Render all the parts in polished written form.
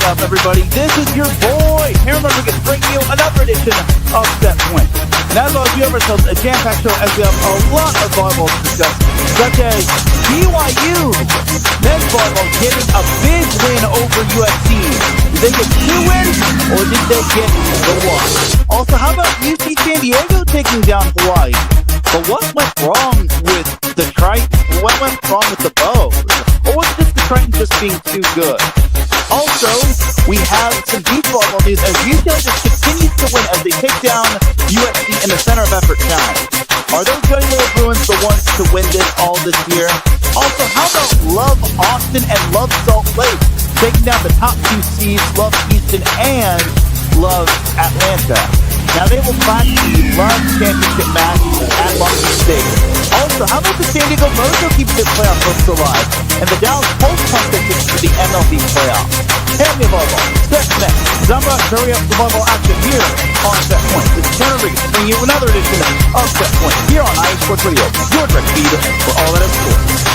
up, everybody? This is your boy, Teran Rodriguez, bringing you another edition of Set Point. And as always, we have ourselves a jam-packed show as we have a lot of volleyball to discuss, such as BYU men's volleyball getting a big win over USC. Did they get 2 wins, or did they get the 1? Also, how about UC San Diego taking down Hawaii? But what went wrong with the Triton? What went wrong with the Bows? Or was just the Triton just being too good? Also, we have some beach volleyball news as UCLA just continues to win as they take down USC in the Center of Effort Challenge. Are those Johnny Little Bruins the ones to win this all this year? Also, how about Love Austin and Love Salt Lake taking down the top 2 seeds, Love Houston and Love Atlanta? Now they will clash the Love Championship match at Long Beach State. Also, how about the San Diego Mojo keeping its playoff hopes alive, and the Dallas Pulse contest to the MLB playoffs? Family volleyball, Set next. I'm about to hurry up the volleyball action here on Set Point. This is Teran Rodriguez bringing you another edition of Set Point here on iSports Radio, your direct feed for all that is sports.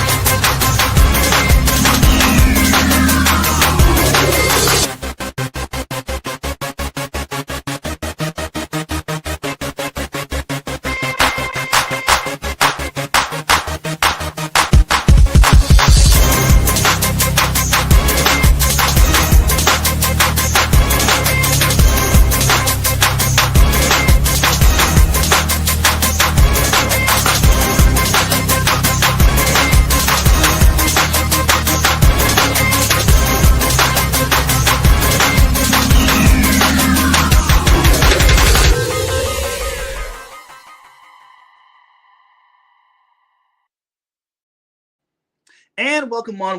And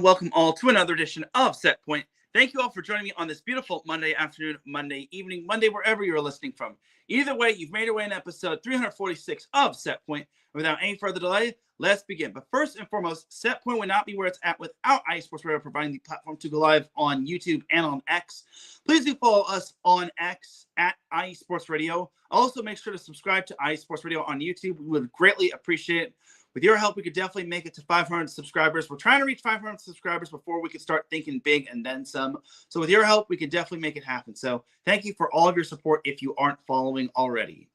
welcome all to another edition of Set Point. Thank you all for joining me on this beautiful Monday afternoon, Monday evening, Monday, wherever you're listening from. Either way, you've made your way in episode 346 of Set Point. Without any further delay, let's begin. But first and foremost, Set Point would not be where it's at without iSports Radio providing the platform to go live on YouTube and on X. Please do follow us on X at iSports Radio. Also, make sure to subscribe to iSports Radio on YouTube. We would greatly appreciate it. With your help, we could definitely make it to 500 subscribers. We're trying to reach 500 subscribers before we can start thinking big and then some. So with your help, we can definitely make it happen. So thank you for all of your support if you aren't following already.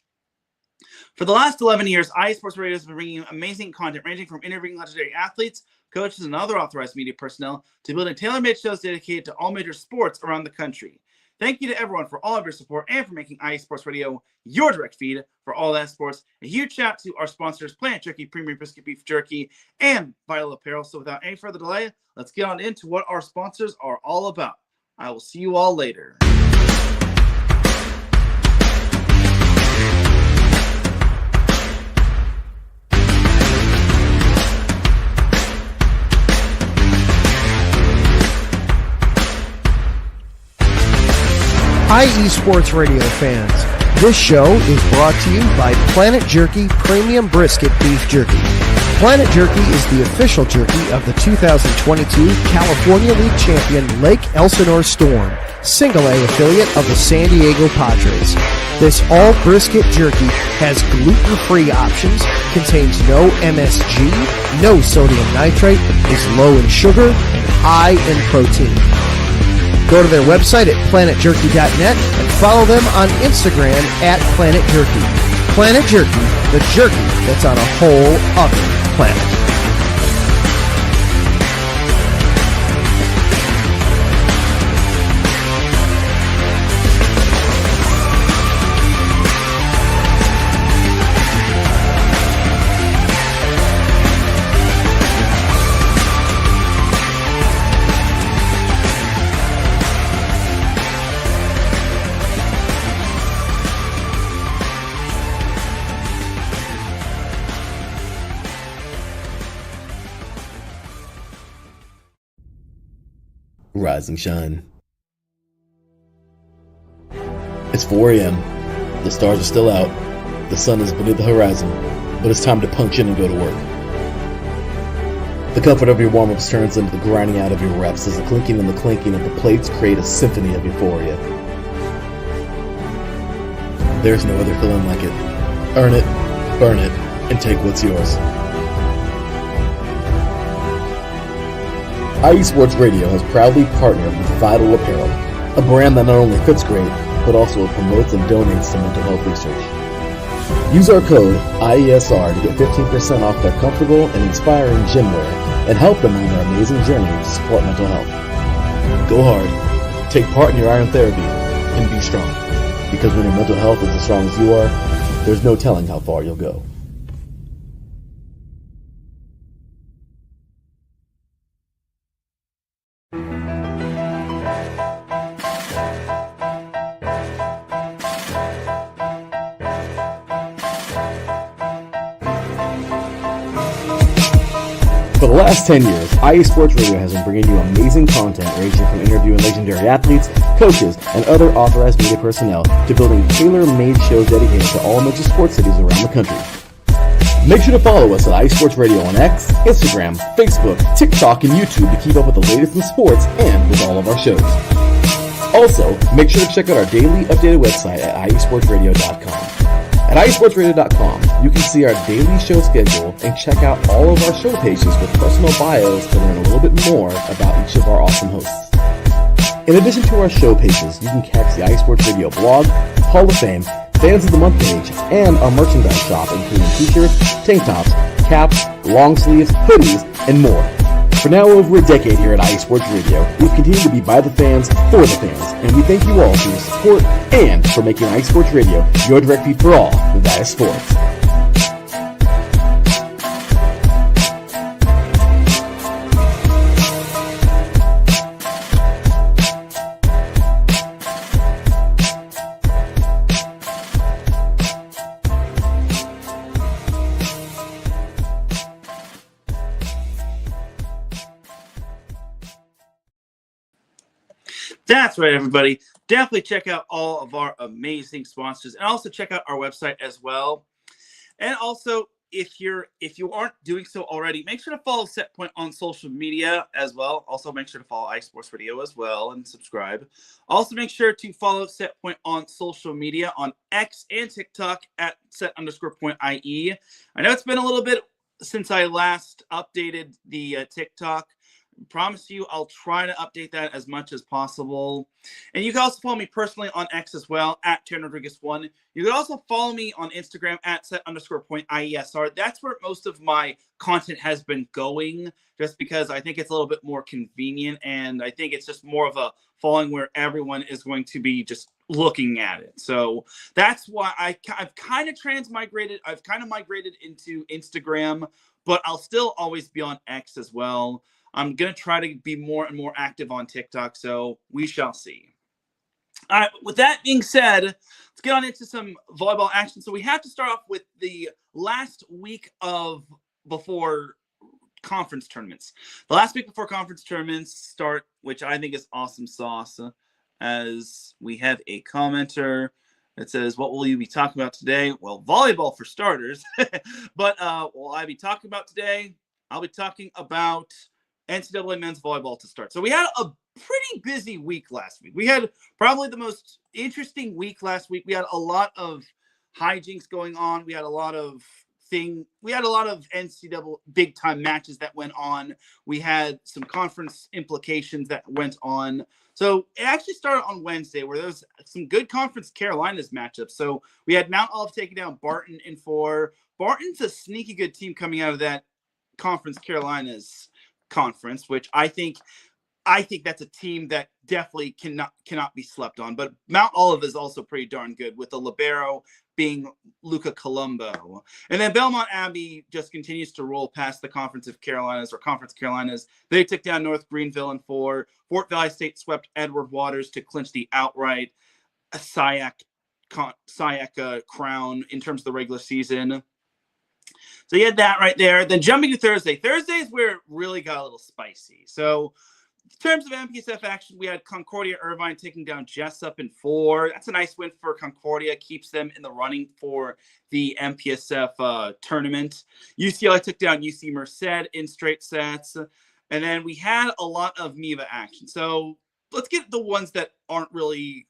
For the last 11 years, iSports Radio has been bringing you amazing content ranging from interviewing legendary athletes, coaches, and other authorized media personnel to building tailor-made shows dedicated to all major sports around the country. Thank you to everyone for all of your support and for making iSports Radio your direct feed for all that sports. A huge shout out to our sponsors, Planet Jerky, Premium Brisket Beef Jerky, and Vital Apparel. So without any further delay, let's get on into what our sponsors are all about. I will see you all later. Hi, eSports Radio fans. This show is brought to you by Planet Jerky Premium Brisket Beef Jerky. Planet Jerky is the official jerky of the 2022 California League champion Lake Elsinore Storm, single-A affiliate of the San Diego Padres. This all-brisket jerky has gluten-free options, contains no MSG, no sodium nitrate, is low in sugar, and high in protein. Go to their website at planetjerky.net and follow them on Instagram at Planet Jerky. Planet Jerky, the jerky that's on a whole other planet. Rise and shine. It's 4 a.m. The stars are still out. The sun is beneath the horizon, but it's time to punch in and go to work. The comfort of your warm-ups turns into the grinding out of your reps as the clinking and the clinking of the plates create a symphony of euphoria. There's no other feeling like it. Earn it, burn it, and take what's yours. iSports Radio has proudly partnered with Vital Apparel, a brand that not only fits great, but also promotes and donates to mental health research. Use our code IESR to get 15% off their comfortable and inspiring gym wear and help them on their amazing journey to support mental health. Go hard, take part in your iron therapy, and be strong. Because when your mental health is as strong as you are, there's no telling how far you'll go. For the last 10 years, IE Sports Radio has been bringing you amazing content ranging from interviewing legendary athletes, coaches, and other authorized media personnel to building tailor-made shows dedicated to all major sports cities around the country. Make sure to follow us at IE Sports Radio on X, Instagram, Facebook, TikTok, and YouTube to keep up with the latest in sports and with all of our shows. Also, make sure to check out our daily updated website at iesportsradio.com. At iesportsradio.com, you can see our daily show schedule and check out all of our show pages with personal bios to learn a little bit more about each of our awesome hosts. In addition to our show pages, you can catch the iSports Radio blog, Hall of Fame, Fans of the Month page, and our merchandise shop including t-shirts, tank tops, caps, long sleeves, hoodies, and more. For now over a decade here at IE Sports Radio, we've continued to be by the fans, for the fans, and we thank you all for your support and for making IE Sports Radio your direct feed for all that is sports. That's right, everybody. Definitely check out all of our amazing sponsors, and also check out our website as well. And also, if you aren't doing so already, make sure to follow Setpoint on social media as well. Also, make sure to follow iSports Radio as well and subscribe. Also, make sure to follow Setpoint on social media on X and TikTok at set_point.ie. I know it's been a little bit since I last updated the TikTok. Promise you I'll try to update that as much as possible. And you can also follow me personally on X as well at Teran Rodriguez 1. You can also follow me on Instagram at set_point.iesr. That's where most of my content has been going, just because I think it's a little bit more convenient, and I think it's just more of a following where everyone is going to be just looking at it. So that's why I've kind of transmigrated. I've kind of migrated into Instagram, but I'll still always be on X as well. I'm going to try to be more and more active on TikTok, so we shall see. All right, with that being said, let's get on into some volleyball action. So we have to start off with the last week before conference tournaments. The last week before conference tournaments start, which I think is awesome sauce, as we have a commenter that says, what will you be talking about today? Well, volleyball for starters. But will I be talking about today? I'll be talking about NCAA men's volleyball to start. So we had a pretty busy week last week. We had probably the most interesting week last week. We had a lot of hijinks going on. We had a lot of NCAA big time matches that went on. We had some conference implications that went on. So it actually started on Wednesday, where there was some good Conference Carolinas matchups. So we had Mount Olive taking down Barton in 4. Barton's a sneaky good team coming out of that Conference Carolinas conference, which I think that's a team that definitely cannot be slept on. But Mount Olive is also pretty darn good, with the libero being Luca Colombo. And then Belmont Abbey just continues to roll past the Conference Carolinas. They took down North Greenville in 4. Fort Valley State swept Edward Waters to clinch the outright SIAC crown in terms of the regular season. So you had that right there. Then jumping to Thursday. Thursday is where it really got a little spicy. So in terms of MPSF action, we had Concordia Irvine taking down Jessup in 4. That's a nice win for Concordia. Keeps them in the running for the MPSF tournament. UCLA took down UC Merced in straight sets. And then we had a lot of MIVA action. So let's get the ones that aren't really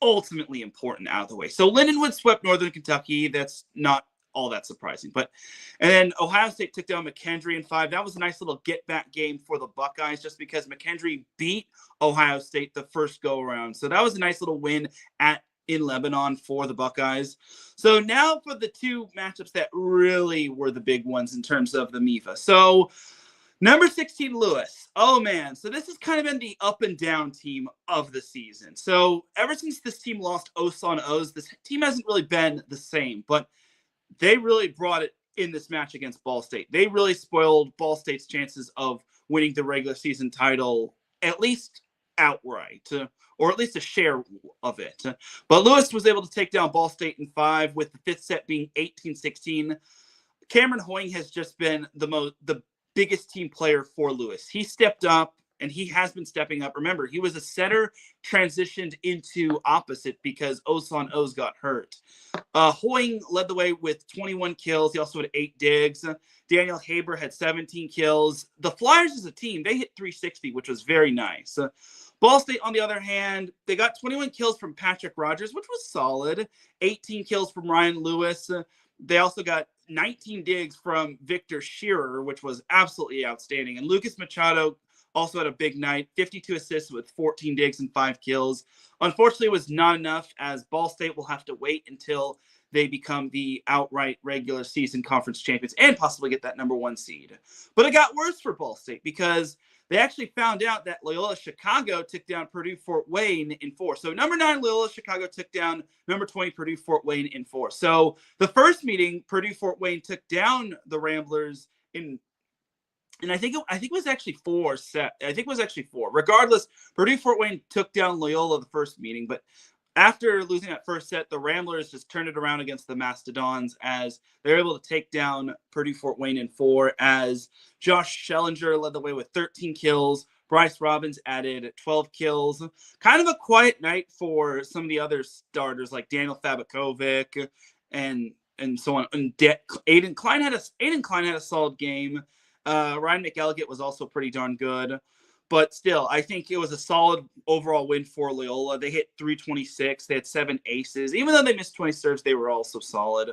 ultimately important out of the way. So Lindenwood swept Northern Kentucky. That's not all that surprising. And then Ohio State took down McKendree in 5. That was a nice little get-back game for the Buckeyes just because McKendree beat Ohio State the first go-around. So that was a nice little win in Lebanon for the Buckeyes. So now for the two matchups that really were the big ones in terms of the MIVA. So number 16, Lewis. Oh, man. So this has kind of been the up and down team of the season. So ever since this team lost Osan O's, this team hasn't really been the same, but they really brought it in this match against Ball State. They really spoiled Ball State's chances of winning the regular season title, at least outright, or at least a share of it. But Lewis was able to take down Ball State in 5, with the fifth set being 18-16. Cameron Hoying has just been the biggest team player for Lewis. He stepped up, and he has been stepping up. Remember, he was a setter, transitioned into opposite because Osan O's got hurt. Hoying led the way with 21 kills. He also had 8 digs. Daniel Haber had 17 kills. The Flyers as a team, they hit 360, which was very nice. Ball State, on the other hand, they got 21 kills from Patrick Rogers, which was solid. 18 kills from Ryan Lewis. They also got 19 digs from Victor Shearer, which was absolutely outstanding. And Lucas Machado also had a big night, 52 assists with 14 digs and 5 kills. Unfortunately, it was not enough, as Ball State will have to wait until they become the outright regular season conference champions and possibly get that number 1 seed. But it got worse for Ball State because they actually found out that Loyola Chicago took down Purdue Fort Wayne in 4. So number 9, Loyola Chicago took down number 20, Purdue Fort Wayne in 4. So the first meeting, Purdue Fort Wayne took down the Ramblers and I think it was actually 4 set. I think it was actually 4. Regardless, Purdue Fort Wayne took down Loyola the first meeting, but after losing that first set, the Ramblers just turned it around against the Mastodons as they were able to take down Purdue Fort Wayne in 4, as Josh Schellinger led the way with 13 kills. Bryce Robbins added 12 kills. Kind of a quiet night for some of the other starters like Daniel Fabakovic and so on. And Aiden Klein had a solid game. Ryan McElligott was also pretty darn good. But still, I think it was a solid overall win for Loyola. They hit 326. They had 7 aces. Even though they missed 20 serves, they were also solid.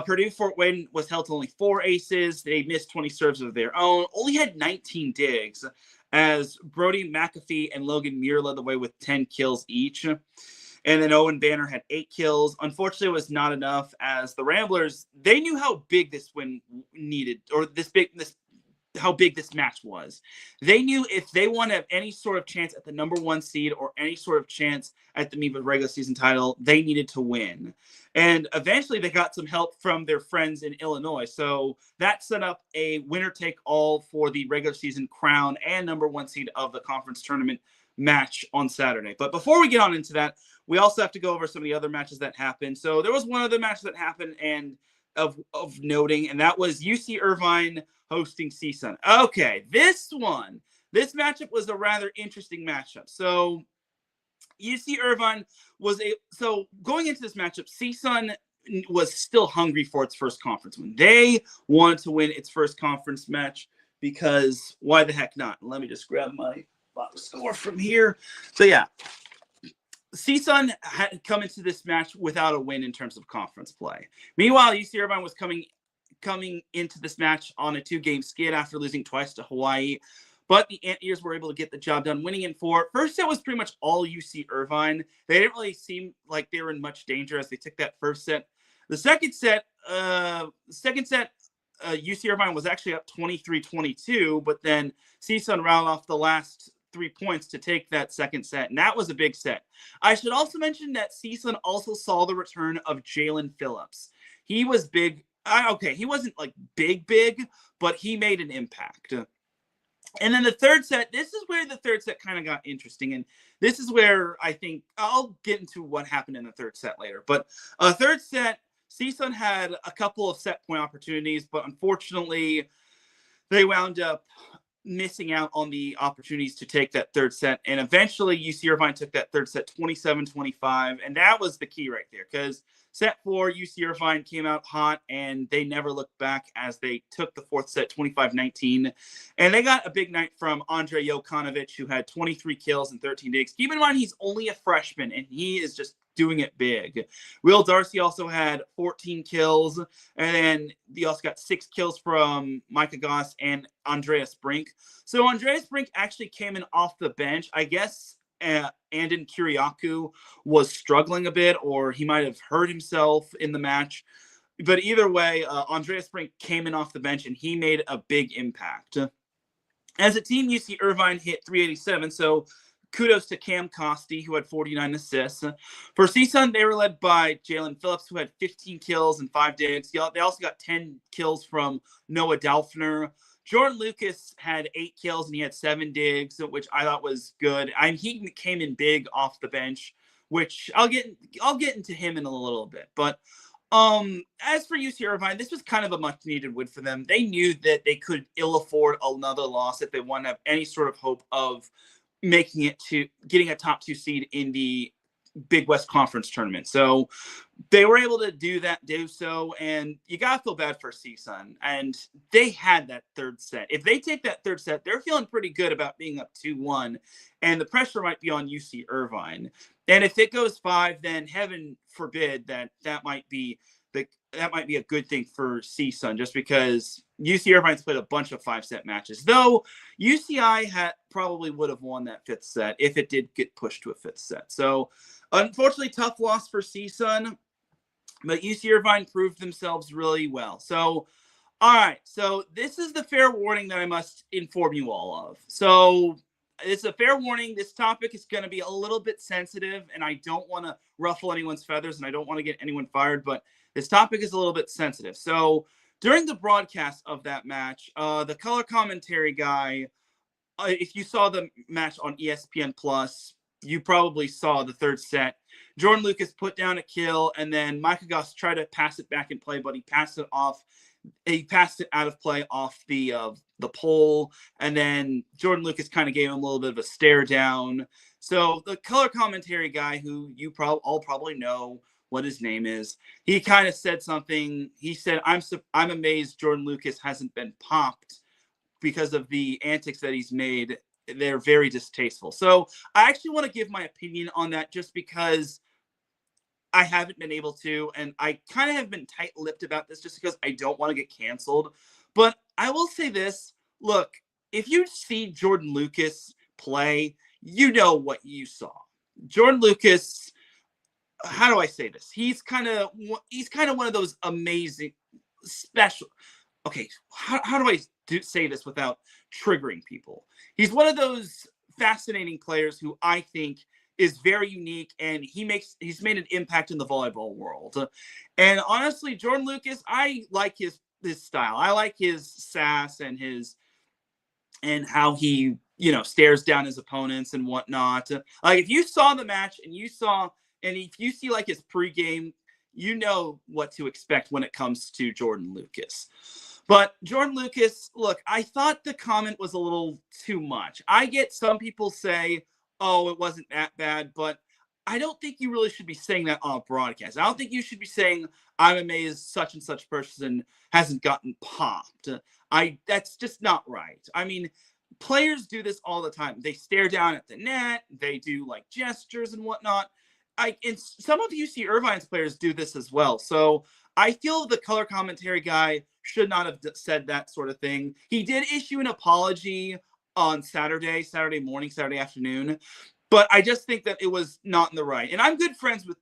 Purdue Fort Wayne was held to only 4 aces. They missed 20 serves of their own. Only had 19 digs, as Brody McAfee and Logan Muir led the way with 10 kills each. And then Owen Banner had 8 kills. Unfortunately, it was not enough, as the Ramblers, they knew how big this win needed, or how big this match was. They knew if they want to have any sort of chance at the number 1 seed or any sort of chance at the MIVA regular season title, they needed to win. And eventually they got some help from their friends in Illinois. So that set up a winner-take-all for the regular season crown and number 1 seed of the conference tournament match on Saturday. But before we get on into that, we also have to go over some of the other matches that happened. So there was one other match that happened and of noting, and that was UC Irvine hosting CSUN. Okay, this matchup was a rather interesting matchup. So UC Irvine going into this matchup, CSUN was still hungry for its first conference win. They wanted to win its first conference match because why the heck not? Let me just grab my box score from here. So yeah, CSUN had come into this match without a win in terms of conference play. Meanwhile, UC Irvine was coming into this match on a 2-game skid after losing twice to Hawaii. But the Anteaters were able to get the job done, winning in 4. First set was pretty much all UC Irvine. They didn't really seem like they were in much danger as they took that first set. The second set, UC Irvine was actually up 23-22, but then CSUN rounded off the last 3 points to take that second set, and that was a big set. I should also mention that CSUN also saw the return of Jalen Phillips. He was big. He wasn't like big, but he made an impact. And then the third set, this is where the third set kind of got interesting, and this is where I think I'll get into what happened in the third set later. But third set, CSUN had a couple of set point opportunities, but unfortunately, they wound up missing out on the opportunities to take that third set. And eventually UC Irvine took that third set 27-25. And that was the key right there, because set 4, UC Irvine came out hot and they never looked back as they took the fourth set 25-19. And they got a big night from Andre Jokanovic, who had 23 kills and 13 digs. Keep in mind, he's only a freshman and he is just doing it big. Will Darcy also had 14 kills, and then he also got 6 kills from Micah Goss and Andreas Brink. So Andreas Brink actually came in off the bench. I guess Andon Kiriakou was struggling a bit, or he might have hurt himself in the match. But either way, Andreas Brink came in off the bench, and he made a big impact. As a team, UC Irvine hit 387, so kudos to Cam Costi, who had 49 assists. For CSUN, they were led by Jalen Phillips, who had 15 kills and 5 digs. They also got 10 kills from Noah Dalfner. Jordan Lucas had 8 kills, and he had 7 digs, which I thought was good. He came in big off the bench, which I'll get into him in a little bit. But as for UC Irvine, this was kind of a much-needed win for them. They knew that they could ill afford another loss if they want to have any sort of hope of making it to getting a top 2 seed in the Big West Conference tournament. So they were able to do so, and you gotta feel bad for CSUN. And they had that third set. If they take that third set, they're feeling pretty good about being up 2-1, and the pressure might be on UC Irvine. And if it goes 5, then heaven forbid that might be a good thing for CSUN, just because UC Irvine's played a bunch of 5-set matches. Though UCI probably would have won that 5th set if it did get pushed to a 5th set. So unfortunately, tough loss for CSUN, but UC Irvine proved themselves really well. So, all right. So this is the fair warning that I must inform you all of. So it's a fair warning. This topic is going to be a little bit sensitive, and I don't want to ruffle anyone's feathers, and I don't want to get anyone fired, but this topic is a little bit sensitive. So during the broadcast of that match, the color commentary guy, if you saw the match on ESPN Plus, you probably saw the third set. Jordan Lucas put down a kill, and then Micah Goss tried to pass it back in play, but he passed it off. He passed it out of play off the pole, and then Jordan Lucas kind of gave him a little bit of a stare down. So the color commentary guy, who you all probably know what his name is, he kind of said something. He said, I'm amazed Jordan Lucas hasn't been popped because of the antics that he's made. They're very distasteful. So I actually want to give my opinion on that, just because I haven't been able to, and I kind of have been tight-lipped about this just because I don't want to get canceled. But I will say this. Look, if you see Jordan Lucas play, you know what you saw. Jordan Lucas, how do I say this? He's kind of one of those amazing, special. Okay, how do I say this without triggering people? He's one of those fascinating players who I think is very unique, and he's made an impact in the volleyball world. And honestly, Jordan Lucas, I like his style. I like his sass and how he, stares down his opponents and whatnot. Like, if you saw the match and if you see like his pregame, you know what to expect when it comes to Jordan Lucas. But Jordan Lucas, look, I thought the comment was a little too much. I get some people say, oh, it wasn't that bad, but I don't think you really should be saying that on a broadcast. I don't think you should be saying, I'm amazed such and such person hasn't gotten popped. That's just not right. I mean, players do this all the time. They stare down at the net. They do like gestures and whatnot. And some of UC Irvine's players do this as well. So I feel the color commentary guy should not have said that sort of thing. He did issue an apology on Saturday morning, Saturday afternoon, but I just think that it was not in the right. And I'm good friends with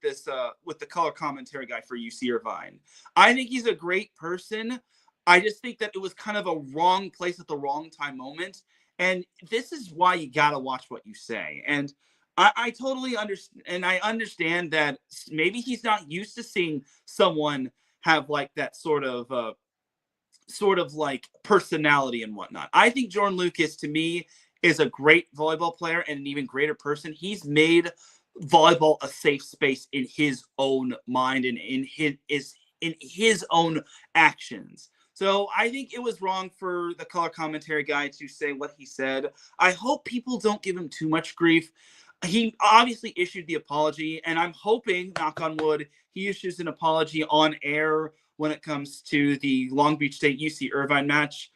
with the color commentary guy for UC Irvine. I think he's a great person. I just think that it was kind of a wrong place at the wrong time moment. And this is why you got to watch what you say. And I totally understand. And I understand that maybe he's not used to seeing someone have like that sort of like personality and whatnot. I think Jordan Lucas, to me, is a great volleyball player and an even greater person. He's made volleyball a safe space in his own mind and in his own actions. So I think it was wrong for the color commentary guy to say what he said. I hope people don't give him too much grief. He obviously issued the apology, and I'm hoping, knock on wood, he issues an apology on air when it comes to the Long Beach State UC Irvine match.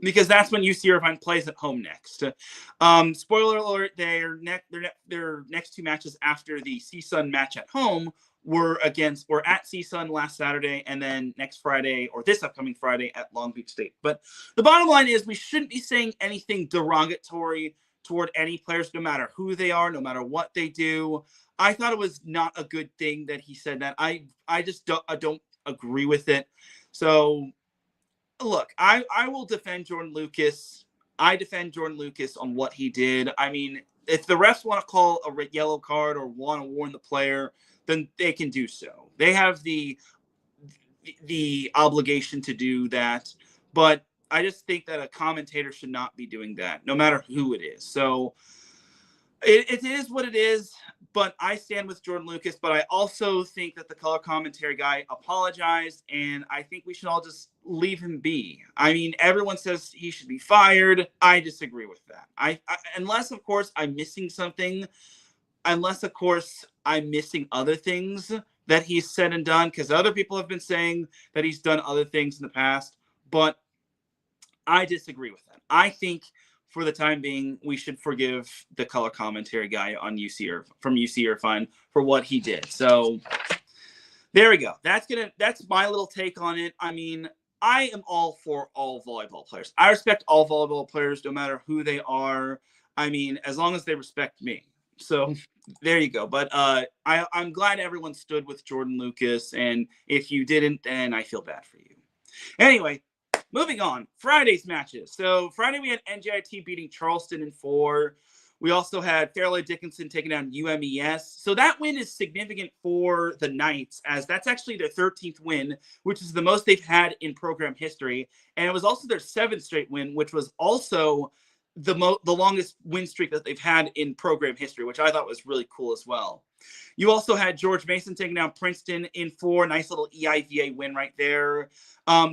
because that's when UC Irvine plays at home next. Spoiler alert: their next 2 matches after the CSUN match at home were at CSUN last Saturday, and then next Friday, or this upcoming Friday, at Long Beach State. But the bottom line is we shouldn't be saying anything derogatory toward any players, no matter who they are, no matter what they do. I thought it was not a good thing that he said that. I just don't agree with it. So, look, I will defend Jordan Lucas. I defend Jordan Lucas on what he did. I mean, if the refs want to call a yellow card or want to warn the player, then they can do so. They have the obligation to do that. But I just think that a commentator should not be doing that, no matter who it is. So it is what it is. But I stand with Jordan Lucas. But I also think that the color commentary guy apologized, and I think we should all just leave him be. I mean, everyone says he should be fired. I disagree with that. Unless, of course, I'm missing something. Unless, of course, I'm missing other things that he's said and done, because other people have been saying that he's done other things in the past. But I disagree with that. I think for the time being, we should forgive the color commentary guy on from UC Irvine for what he did. So there we go. That's my little take on it. I mean, I am all for all volleyball players. I respect all volleyball players, no matter who they are. I mean, as long as they respect me. So there you go. But I'm glad everyone stood with Jordan Lucas. And if you didn't, then I feel bad for you. Anyway, moving on. Friday's matches. So Friday we had NJIT beating Charleston in 4. We also had Fairleigh Dickinson taking down UMES. So that win is significant for the Knights, as that's actually their 13th win, which is the most they've had in program history. And it was also their 7th straight win, which was also the longest win streak that they've had in program history, which I thought was really cool as well. You also had George Mason taking down Princeton in 4. Nice little EIVA win right there.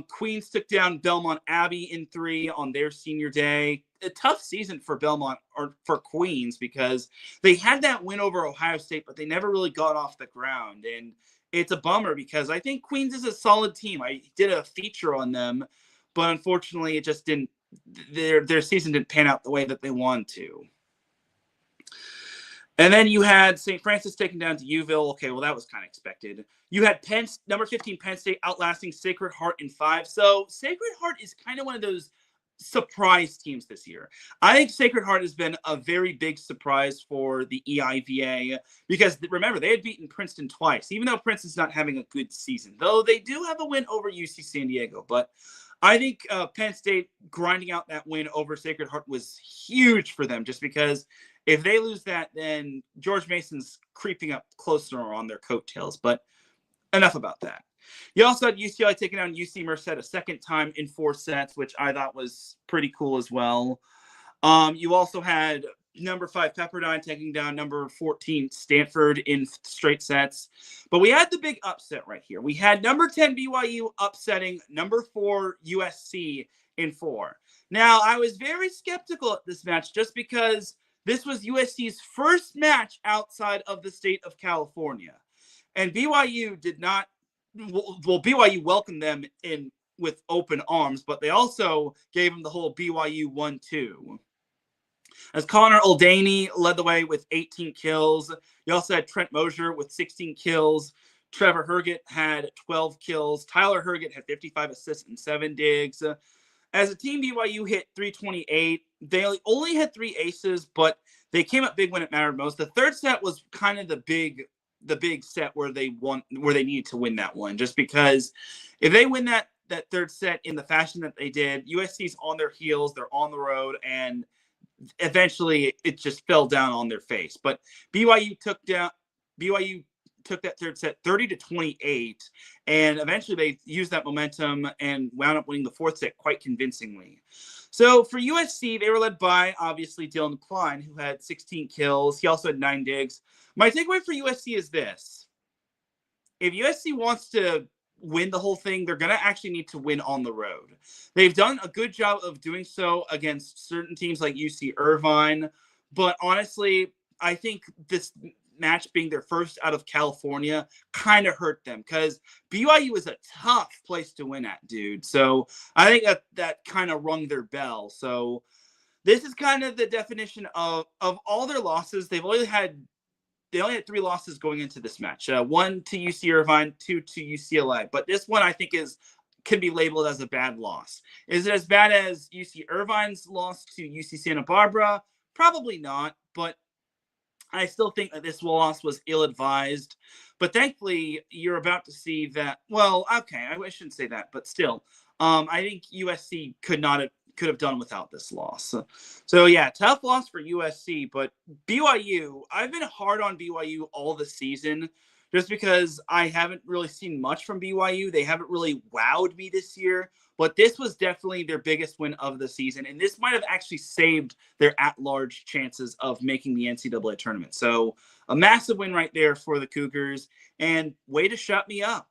Queens took down Belmont Abbey in 3 on their senior day. A tough season for Belmont, or for Queens, because they had that win over Ohio State, but they never really got off the ground. And it's a bummer, because I think Queens is a solid team. I did a feature on them, but unfortunately it just didn't. Their season didn't pan out the way that they wanted to. And then you had St. Francis taking down to Uville. Okay, well, that was kind of expected. You had number 15 Penn State outlasting Sacred Heart in 5. So Sacred Heart is kind of one of those surprise teams this year. I think Sacred Heart has been a very big surprise for the EIVA, because remember, they had beaten Princeton twice, even though Princeton's not having a good season, though they do have a win over UC San Diego. But I think Penn State grinding out that win over Sacred Heart was huge for them, just because if they lose that, then George Mason's creeping up closer on their coattails. But enough about that. You also had UCLA taking down UC Merced a second time in 4 sets, which I thought was pretty cool as well. You also had number 5 Pepperdine taking down number 14 Stanford in straight sets. But we had the big upset right here. We had number 10 BYU upsetting number 4 USC in 4. Now, I was very skeptical at this match, just because this was USC's first match outside of the state of California. And BYU did not, well, BYU welcomed them in with open arms, but they also gave them the whole BYU 1-2. As Connor Uldaney led the way with 18 kills. You also had Trent Mosier with 16 kills. Trevor Herget had 12 kills. Tyler Herget had 55 assists and 7 digs. As a team, BYU hit 328. They only had 3 aces, but they came up big when it mattered most. The third set was kind of the big set where they needed to win that one, just because if they win that third set in the fashion that they did, USC's on their heels, they're on the road, and eventually it just fell down on their face. But BYU took that third set 30-28, and eventually they used that momentum and wound up winning the fourth set quite convincingly. So for USC, they were led by, obviously, Dylan Klein, who had 16 kills. He also had 9 digs. My takeaway for USC is this. If USC wants to win the whole thing, they're going to actually need to win on the road. They've done a good job of doing so against certain teams like UC Irvine, but honestly, I think this match being their first out of California kind of hurt them because BYU is a tough place to win at, dude. So I think that kind of rung their bell. So this is kind of the definition of all their losses. They only had 3 losses going into this match. 1 to UC Irvine, 2 to UCLA. But this one I think can be labeled as a bad loss. Is it as bad as UC Irvine's loss to UC Santa Barbara? Probably not, but I still think that this loss was ill-advised. But thankfully, you're about to see that. Well, okay, I shouldn't say that, but still, I think USC could have done without this loss. So yeah, tough loss for USC, but BYU, I've been hard on BYU all the season just because I haven't really seen much from BYU. They haven't really wowed me this year, but this was definitely their biggest win of the season, and this might have actually saved their at-large chances of making the NCAA tournament. So a massive win right there for the Cougars, and way to shut me up.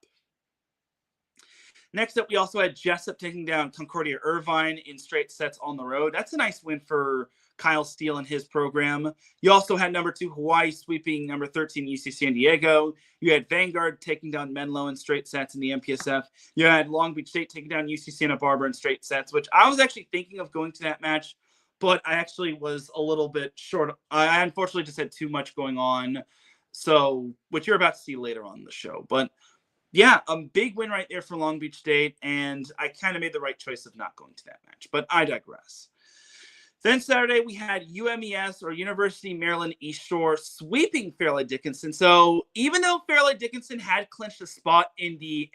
Next up, we also had Jessup taking down Concordia Irvine in straight sets on the road. That's a nice win for Kyle Steele and his program. You also had number 2 Hawaii sweeping number 13 UC San Diego. You had Vanguard taking down Menlo in straight sets in the MPSF. You had Long Beach State taking down UC Santa Barbara in straight sets, which I was actually thinking of going to that match, but I actually was a little bit short. I unfortunately just had too much going on, so which you're about to see later on in the show. But yeah, a big win right there for Long Beach State, and I kind of made the right choice of not going to that match, but I digress. Then Saturday, we had UMES, or University of Maryland East Shore, sweeping Fairleigh Dickinson. So even though Fairleigh Dickinson had clinched a spot in the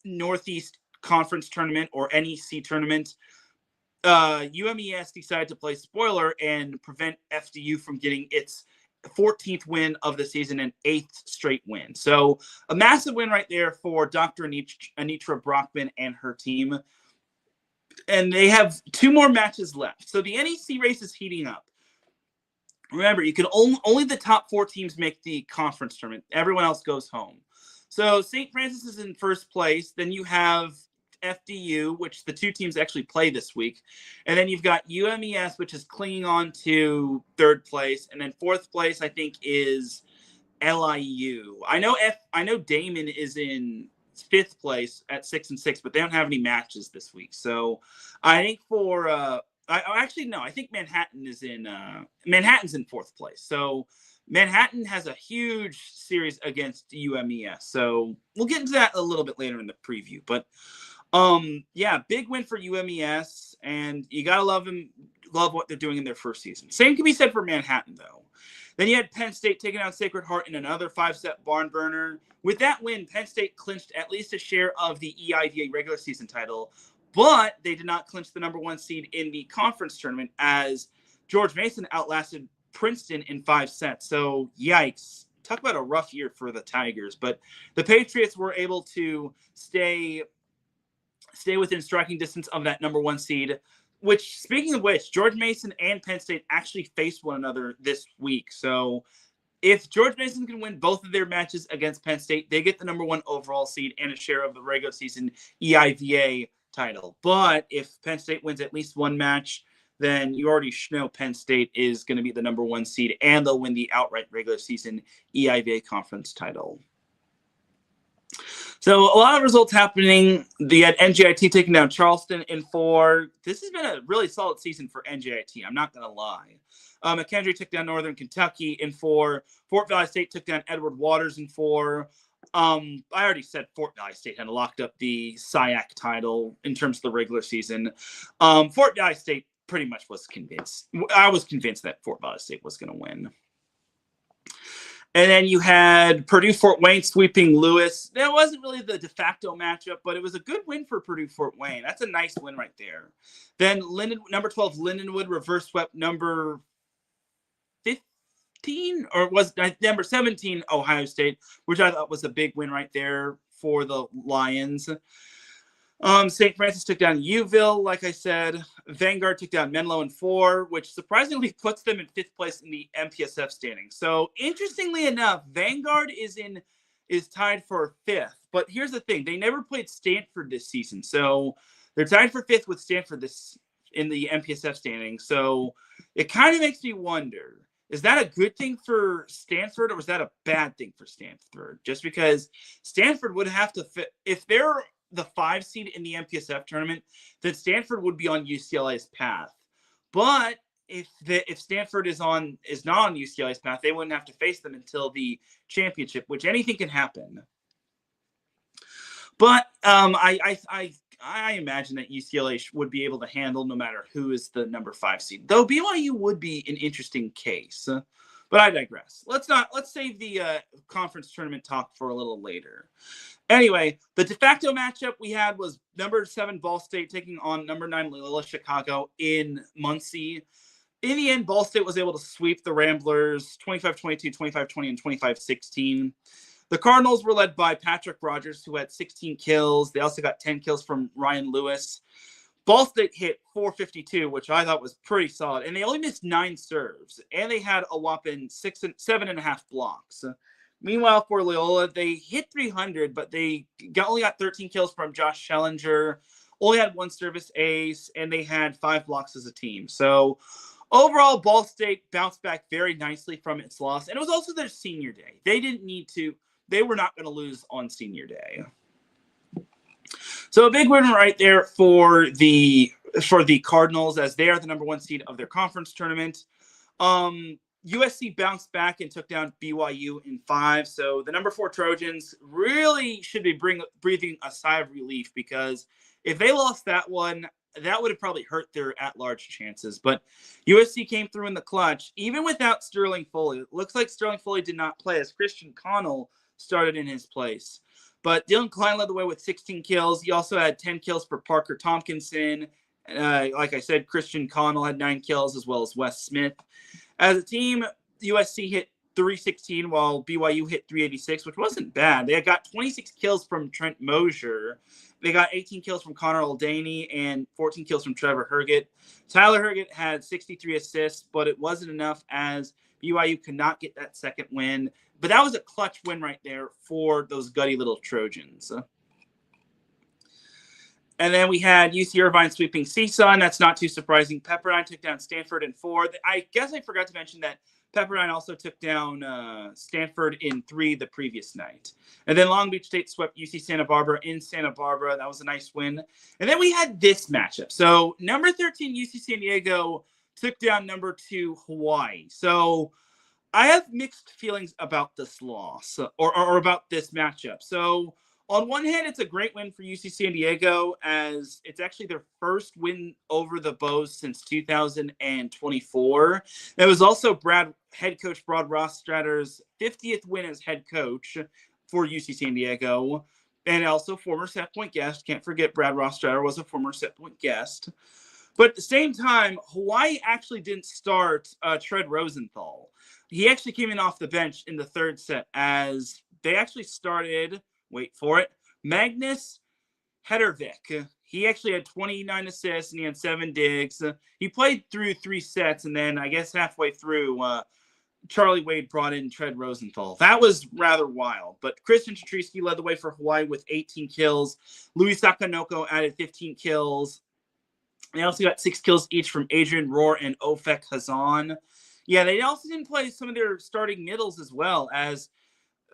Northeast Conference tournament or NEC tournament, UMES decided to play spoiler and prevent FDU from getting its 14th win of the season and 8th straight win. So a massive win right there for Dr. Anitra Brockman and her team. And they have 2 more matches left. So the NEC race is heating up. Remember, you can only the top 4 teams make the conference tournament. Everyone else goes home. So St. Francis is in first place. Then you have FDU, which the 2 teams actually play this week. And then you've got UMES, which is clinging on to 3rd place. And then 4th place, I think, is LIU. I know Damon is in 5th place at 6-6, but they don't have any matches this week. So I think I think Manhattan is Manhattan's in 4th place. So Manhattan has a huge series against UMES. So we'll get into that a little bit later in the preview. But yeah, big win for UMES, and you gotta love what they're doing in their first season. Same can be said for Manhattan, though. Then you had Penn State taking out Sacred Heart in another 5-set barn burner. With that win, Penn State clinched at least a share of the EIVA regular season title, but they did not clinch the number 1 seed in the conference tournament as George Mason outlasted Princeton in 5 sets. So yikes. Talk about a rough year for the Tigers. But the Patriots were able to stay within striking distance of that number 1 seed, which, speaking of which, George Mason and Penn State actually faced one another this week. So if George Mason can win both of their matches against Penn State, they get the number 1 overall seed and a share of the regular season EIVA title. But if Penn State wins at least 1 match, then you already know Penn State is going to be the number 1 seed, and they'll win the outright regular season EIVA conference title. So a lot of results happening. They had NJIT taking down Charleston in 4. This has been a really solid season for NJIT. I'm not going to lie. McKendree took down Northern Kentucky in 4. Fort Valley State took down Edward Waters in 4. I already said Fort Valley State had locked up the SIAC title in terms of the regular season. Fort Valley State pretty much was convinced. I was convinced that Fort Valley State was going to win. And then you had Purdue-Fort Wayne sweeping Lewis. That wasn't really the de facto matchup, but it was a good win for Purdue-Fort Wayne. That's a nice win right there. Then number 12, Lindenwood reverse swept number 15, or was number 17, Ohio State, which I thought was a big win right there for the Lions. St. Francis took down Uville, like I said. Vanguard took down Menlo in 4, which surprisingly puts them in 5th place in the MPSF standing. So interestingly enough, Vanguard is tied for 5th. But here's the thing. They never played Stanford this season. So they're tied for 5th with Stanford in the MPSF standing. So it kind of makes me wonder, is that a good thing for Stanford, or was that a bad thing for Stanford? Just because Stanford would have to fit, if they're the 5 seed in the MPSF tournament, then Stanford would be on UCLA's path. But if Stanford is not on UCLA's path, they wouldn't have to face them until the championship, which anything can happen. But I imagine that UCLA would be able to handle no matter who is the number 5 seed. Though BYU would be an interesting case. But I digress. Let's save the conference tournament talk for a little later. Anyway, the de facto matchup we had was number 7 Ball State taking on number 9 Loyola Chicago in Muncie. In the end, Ball State was able to sweep the Ramblers 25-22, 25-20, and 25-16. The Cardinals were led by Patrick Rogers, who had 16 kills. They also got 10 kills from Ryan Lewis. Ball State hit 452, which I thought was pretty solid. And they only missed 9 serves. And they had a whopping 7.5 blocks. Meanwhile, for Loyola, they hit 300, but they only got 13 kills from Josh Schellinger. Only had 1 service ace, and they had 5 blocks as a team. So overall, Ball State bounced back very nicely from its loss. And it was also their senior day. They didn't need to. They were not going to lose on senior day. So a big win right there for the Cardinals, as they are the number 1 seed of their conference tournament. USC bounced back and took down BYU in 5. So the number 4 Trojans really should be breathing a sigh of relief, because if they lost that one, that would have probably hurt their at-large chances. But USC came through in the clutch, even without Sterling Foley. It looks like Sterling Foley did not play, as Christian Connell started in his place. But Dylan Klein led the way with 16 kills. He also had 10 kills for Parker Tompkinson. Like I said, Christian Connell had 9 kills, as well as Wes Smith. As a team, USC hit 316 while BYU hit 386, which wasn't bad. They got 26 kills from Trent Mosier. They got 18 kills from Connor Aldaney and 14 kills from Trevor Herget. Tyler Herget had 63 assists, but it wasn't enough, as BYU could not get that second win. But that was a clutch win right there for those gutty little Trojans. And then we had UC Irvine sweeping CSUN. That's not too surprising. Pepperdine took down Stanford in 4. I guess I forgot to mention that Pepperdine also took down Stanford in 3 the previous night. And then Long Beach State swept UC Santa Barbara in Santa Barbara. That was a nice win. And then we had this matchup. So number 13 UC San Diego took down number 2 Hawaii. So I have mixed feelings about this loss, or about this matchup. So on one hand, it's a great win for UC San Diego, as it's actually their first win over the Bows since 2024. It was also head coach Brad Rostratter's 50th win as head coach for UC San Diego, and also former Set Point guest. Can't forget Brad Rostratter was a former Set Point guest. But at the same time, Hawaii actually didn't start Tread Rosenthal. He actually came in off the bench in the 3rd set, as they actually started, wait for it, Magnus Hedervik. He actually had 29 assists and he had 7 digs. He played through 3 sets, and then I guess halfway through, Charlie Wade brought in Tread Rosenthal. That was rather wild. But Christian Chatrisky led the way for Hawaii with 18 kills. Louis Sakanoko added 15 kills. They also got 6 kills each from Adrian Rohr and Ofek Hazan. Yeah, they also didn't play some of their starting middles as well, as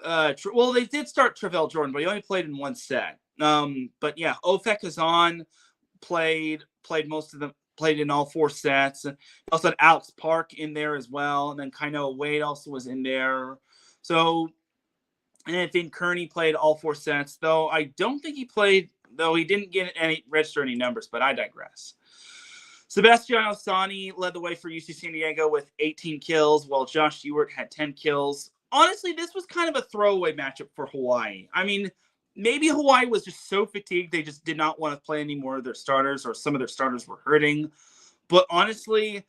they did start Travell Jordan, but he only played in 1 set. But yeah, Ofek Hazan played most of them, played in all 4 sets. They also had Alex Park in there as well, and then Kainoa Wade also was in there. So, and then Finn Kearney played all 4 sets, though I don't think he played, though he didn't register any numbers, but I digress. Sebastiano Sani led the way for UC San Diego with 18 kills, while Josh Ewart had 10 kills. Honestly, this was kind of a throwaway matchup for Hawaii. I mean, maybe Hawaii was just so fatigued they just did not want to play any more of their starters, or some of their starters were hurting. But honestly,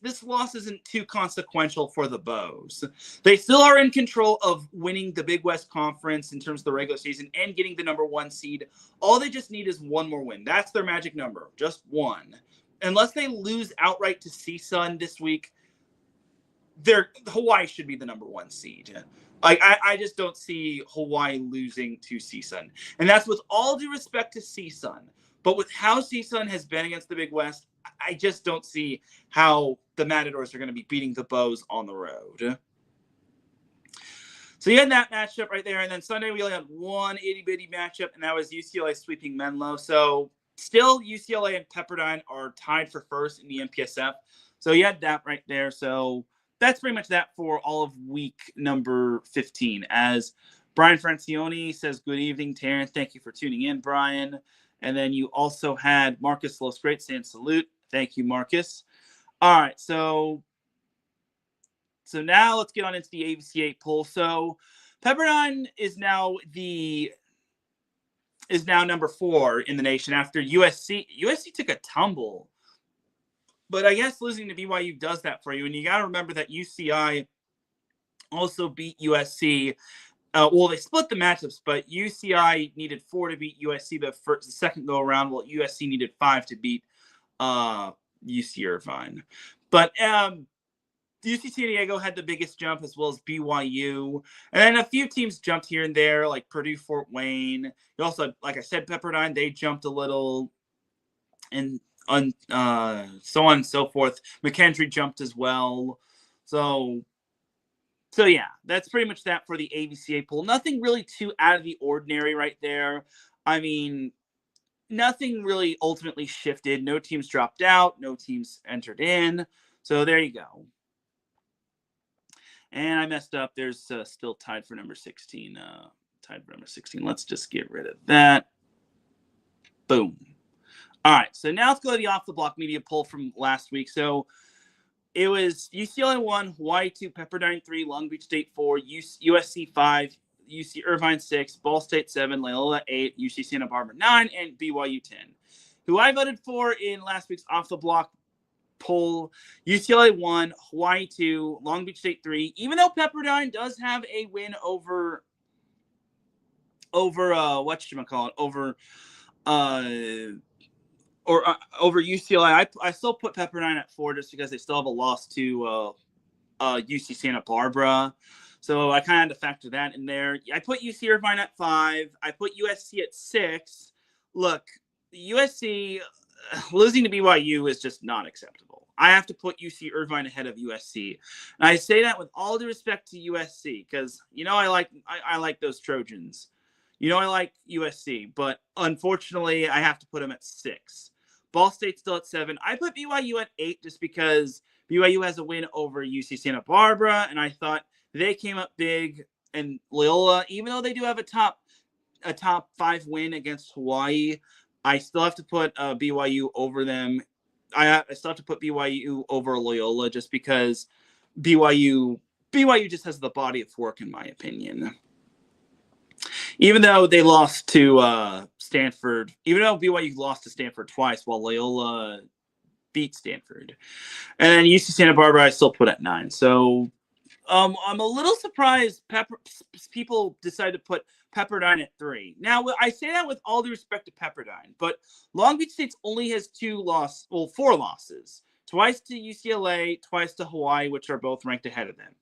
this loss isn't too consequential for the Bows. They still are in control of winning the Big West Conference in terms of the regular season and getting the number 1 seed. All they just need is 1 more win. That's their magic number, just 1. Unless they lose outright to CSUN this week, Hawaii should be the number 1 seed. I just don't see Hawaii losing to CSUN. And that's with all due respect to CSUN. But with how CSUN has been against the Big West, I just don't see how the Matadors are going to be beating the Bows on the road. So you had that matchup right there. And then Sunday, we only had one itty-bitty matchup, and that was UCLA sweeping Menlo. So still, UCLA and Pepperdine are tied for first in the MPSF. So you had that right there. So that's pretty much that for all of week number 15. As Brian Francione says, good evening, Teran. Thank you for tuning in, Brian. And then you also had Marcus Los Great saying salute. Thank you, Marcus. All right, so now let's get on into the AVC8 poll. So Pepperdine is now number 4 in the nation after USC. USC took a tumble, but I guess losing to BYU does that for you. And you got to remember that UCI also beat USC. Well, they split the matchups, but UCI needed 4 to beat USC the second go around, while USC needed 5 to beat UC Irvine. But UC San Diego had the biggest jump, as well as BYU. And then a few teams jumped here and there, like Purdue, Fort Wayne. You also, like I said, Pepperdine, they jumped a little, and so on and so forth. McKendree jumped as well. So yeah, that's pretty much that for the AVCA poll. Nothing really too out of the ordinary right there. I mean, nothing really ultimately shifted. No teams dropped out. No teams entered in. So there you go. And I messed up. There's still tied for number 16. Let's just get rid of that. Boom. All right. So now let's go to the off the block media poll from last week. So it was UCLA 1, Hawaii 2, Pepperdine 3, Long Beach State 4, USC 5, UC Irvine 6, Ball State 7, Loyola 8, UC Santa Barbara 9, and BYU 10. Who I voted for in last week's off the block poll: UCLA 1, Hawaii 2, Long Beach State 3. Even though Pepperdine does have a win over UCLA, I still put Pepperdine at 4 just because they still have a loss to UC Santa Barbara. So I kind of had to factor that in there. I put UC Irvine at 5. I put USC at 6. Look, USC losing to BYU is just not acceptable. I have to put UC Irvine ahead of USC. And I say that with all due respect to USC, because I like those Trojans. I like USC, but unfortunately I have to put them at 6. Ball State's still at 7. I put BYU at 8 just because BYU has a win over UC Santa Barbara, and I thought they came up big. And Loyola, even though they do have a top 5 win against Hawaii, I still have to put BYU over them. I still have to put BYU over Loyola just because BYU just has the body of work, in my opinion. Even though they lost to Stanford, even though BYU lost to Stanford twice, while Loyola beat Stanford. And then UC Santa Barbara, I still put at 9. So I'm a little surprised people decided to put Pepperdine at 3. Now, I say that with all due respect to Pepperdine, but Long Beach State only has 4 losses. Twice to UCLA, twice to Hawaii, which are both ranked ahead of them.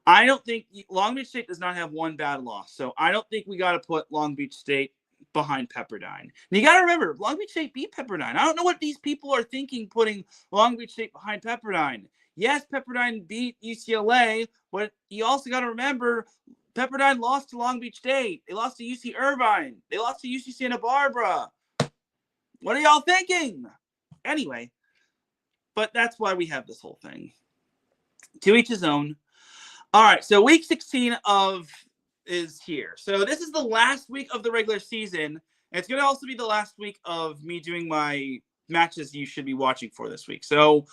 I don't think Long Beach State does not have one bad loss. So I don't think we got to put Long Beach State behind Pepperdine. And you got to remember, Long Beach State beat Pepperdine. I don't know what these people are thinking putting Long Beach State behind Pepperdine. Yes, Pepperdine beat UCLA, but you also got to remember Pepperdine lost to Long Beach State. They lost to UC Irvine. They lost to UC Santa Barbara. What are y'all thinking? Anyway, but that's why we have this whole thing. To each his own. All right, so week 16 is here. So this is the last week of the regular season. And it's going to also be the last week of me doing my matches you should be watching for this week. So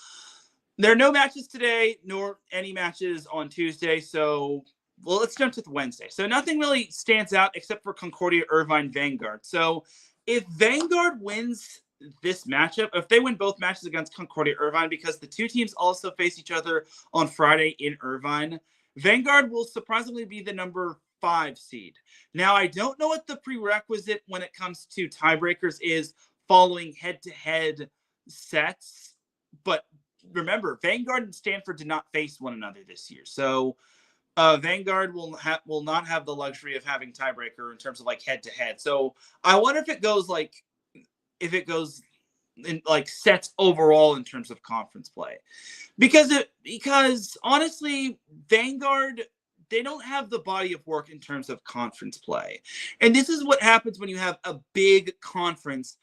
there are no matches today, nor any matches on Tuesday. So, let's jump to Wednesday. So nothing really stands out except for Concordia Irvine Vanguard. So if Vanguard wins this matchup, if they win both matches against Concordia Irvine, because the two teams also face each other on Friday in Irvine, Vanguard will surprisingly be the number 5 seed. Now, I don't know what the prerequisite when it comes to tiebreakers is following head-to-head sets, but remember, Vanguard and Stanford did not face one another this year. So Vanguard will not have the luxury of having tiebreaker in terms of like head-to-head. So I wonder if it goes in like sets overall in terms of conference play, because honestly, Vanguard, they don't have the body of work in terms of conference play. And this is what happens when you have a big conference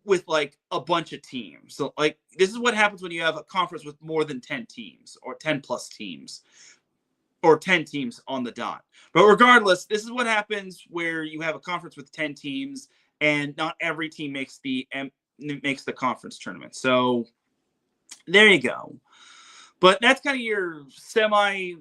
with like a bunch of teams. So like this is what happens when you have a conference with more than 10 teams or 10 plus teams or 10 teams on the dot. But regardless, this is what happens where you have a conference with 10 teams and not every team makes the conference tournament. So there you go. But that's kind of your semi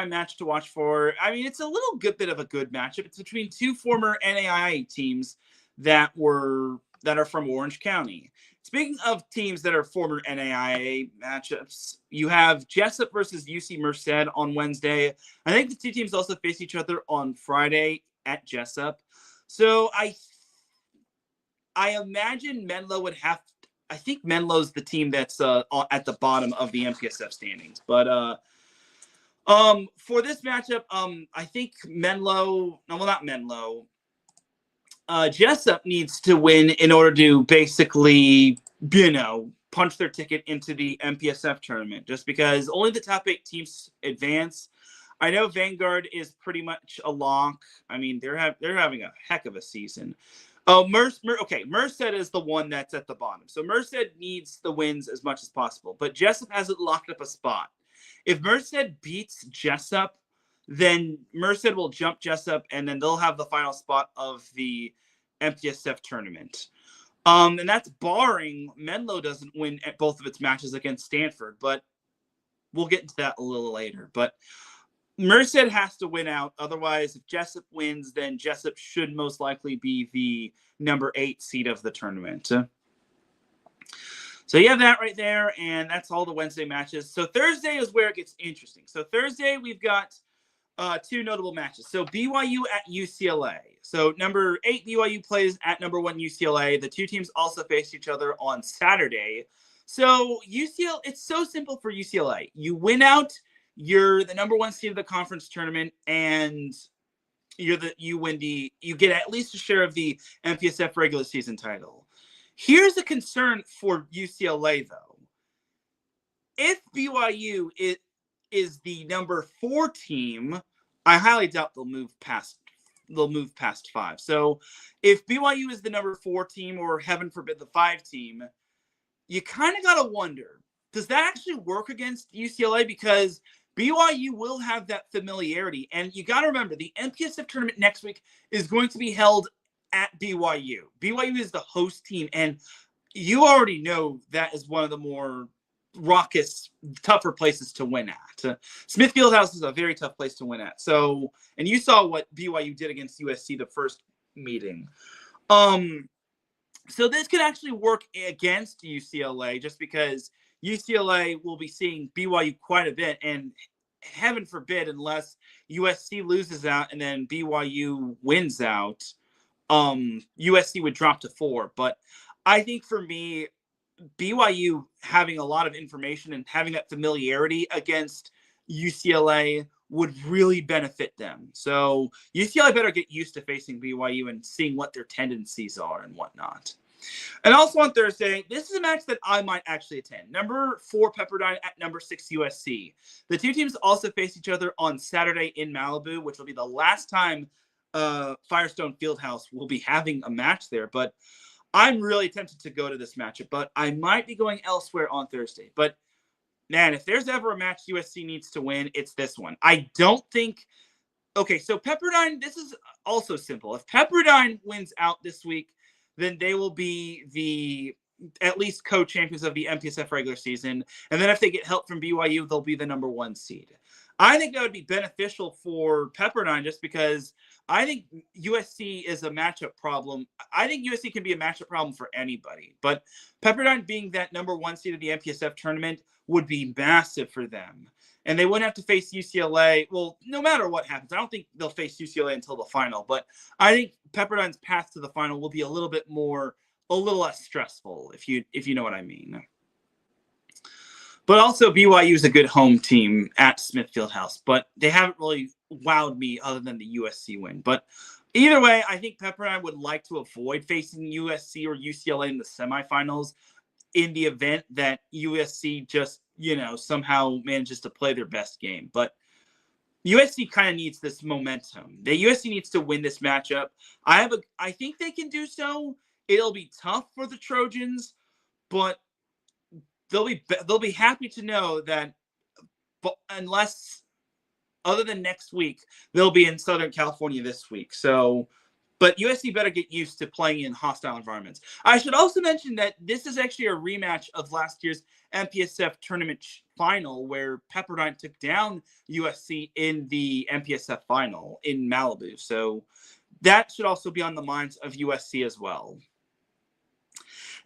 match to watch for. I mean, it's a little bit of a good matchup. It's between two former NAIA teams that are from Orange County. Speaking of teams that are former NAIA matchups, you have Jessup versus UC Merced on Wednesday. I think the two teams also face each other on Friday at Jessup. So I imagine Menlo would have. I think Menlo's the team that's at the bottom of the MPSF standings. But for this matchup, I think Jessup needs to win in order to basically, punch their ticket into the MPSF tournament, just because only the top 8 teams advance. I know Vanguard is pretty much a lock. I mean, they're having a heck of a season. Oh, Merced is the one that's at the bottom. So Merced needs the wins as much as possible, but Jessup hasn't locked up a spot. If Merced beats Jessup, then Merced will jump Jessup, and then they'll have the final spot of the MPSF tournament. And that's barring Menlo doesn't win at both of its matches against Stanford, but we'll get into that a little later. But Merced has to win out. Otherwise, if Jessup wins, then Jessup should most likely be the number 8 seed of the tournament. So you have that right there, and that's all the Wednesday matches. So Thursday is where it gets interesting. So Thursday, we've got 2 notable matches. So BYU at UCLA. So number 8 BYU plays at number 1 UCLA. The two teams also face each other on Saturday. So UCLA, it's so simple for UCLA. You win out, you're the number 1 seed of the conference tournament, and you get at least a share of the MPSF regular season title. Here's a concern for UCLA though. If BYU is the number 4 team, I highly doubt they'll move past 5. So if BYU is the number 4 team, or heaven forbid the 5 team, you kind of got to wonder, does that actually work against UCLA? Because BYU will have that familiarity. And you got to remember, the MPSF tournament next week is going to be held at BYU. BYU is the host team. And you already know that is one of the more raucous, tougher places to win at. Smith Fieldhouse is a very tough place to win at. So, and you saw what BYU did against USC the first meeting. So this could actually work against UCLA, just because UCLA will be seeing BYU quite a bit, and heaven forbid, unless USC loses out and then BYU wins out, USC would drop to 4. But I think for me, BYU having a lot of information and having that familiarity against UCLA would really benefit them. So UCLA better get used to facing BYU and seeing what their tendencies are and whatnot. And also on Thursday, this is a match that I might actually attend. Number 4 Pepperdine at number 6 USC. The two teams also face each other on Saturday in Malibu, which will be the last time Firestone Fieldhouse will be having a match there. But I'm really tempted to go to this matchup, but I might be going elsewhere on Thursday. But man, if there's ever a match USC needs to win, it's this one. I don't think. Okay, so Pepperdine, this is also simple. If Pepperdine wins out this week, then they will be the at least co-champions of the MPSF regular season. And then if they get help from BYU, they'll be the number 1 seed. I think that would be beneficial for Pepperdine, just because I think USC is a matchup problem. I think USC can be a matchup problem for anybody. But Pepperdine being that number 1 seed of the MPSF tournament would be massive for them. And they wouldn't have to face UCLA. Well, no matter what happens, I don't think they'll face UCLA until the final. But I think Pepperdine's path to the final will be a little less stressful, if you know what I mean. But also BYU is a good home team at Smith Fieldhouse, but they haven't really wowed me other than the USC win. But Either way, I think Pepperdine would like to avoid facing USC or UCLA in the semifinals in the event that USC just, somehow manages to play their best game. But USC kind of needs this momentum. The USC needs to win this matchup. I think they can do so. It'll be tough for the Trojans, but they'll be happy to know that unless other than next week, they'll be in Southern California this week. So, but USC better get used to playing in hostile environments. I should also mention that this is actually a rematch of last year's MPSF tournament final where Pepperdine took down USC in the MPSF final in Malibu. So that should also be on the minds of USC as well.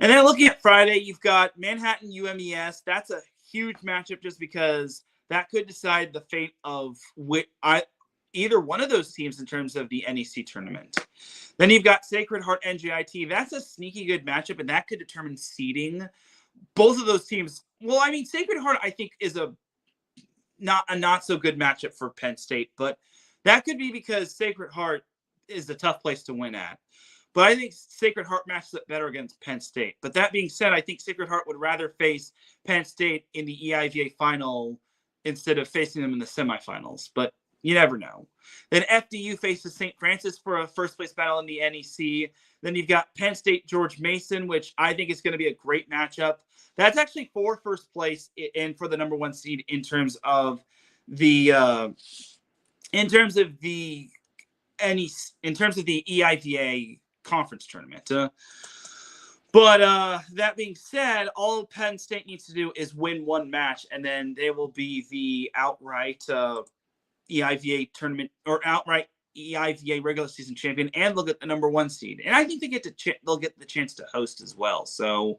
And then looking at Friday, you've got Manhattan UMES. That's a huge matchup just because that could decide the fate of either one of those teams in terms of the NEC tournament. Then you've got Sacred Heart NJIT. That's a sneaky good matchup, and that could determine seeding. Both of those teams. Well, I mean, Sacred Heart, I think, is not so good matchup for Penn State, but that could be because Sacred Heart is a tough place to win at. But I think Sacred Heart matches up better against Penn State. But that being said, I think Sacred Heart would rather face Penn State in the EIVA final instead of facing them in the semifinals. But you never know. Then FDU faces St. Francis for a first-place battle in the NEC. Then you've got Penn State George Mason, which I think is going to be a great matchup. That's actually for first place and for the number one seed in terms of the EIVA conference tournament. But that being said, all Penn State needs to do is win one match, and then they will be the outright EIVA tournament or outright EIVA regular season champion, and they'll get the number one seed. And I think they'll get the chance to host as well. So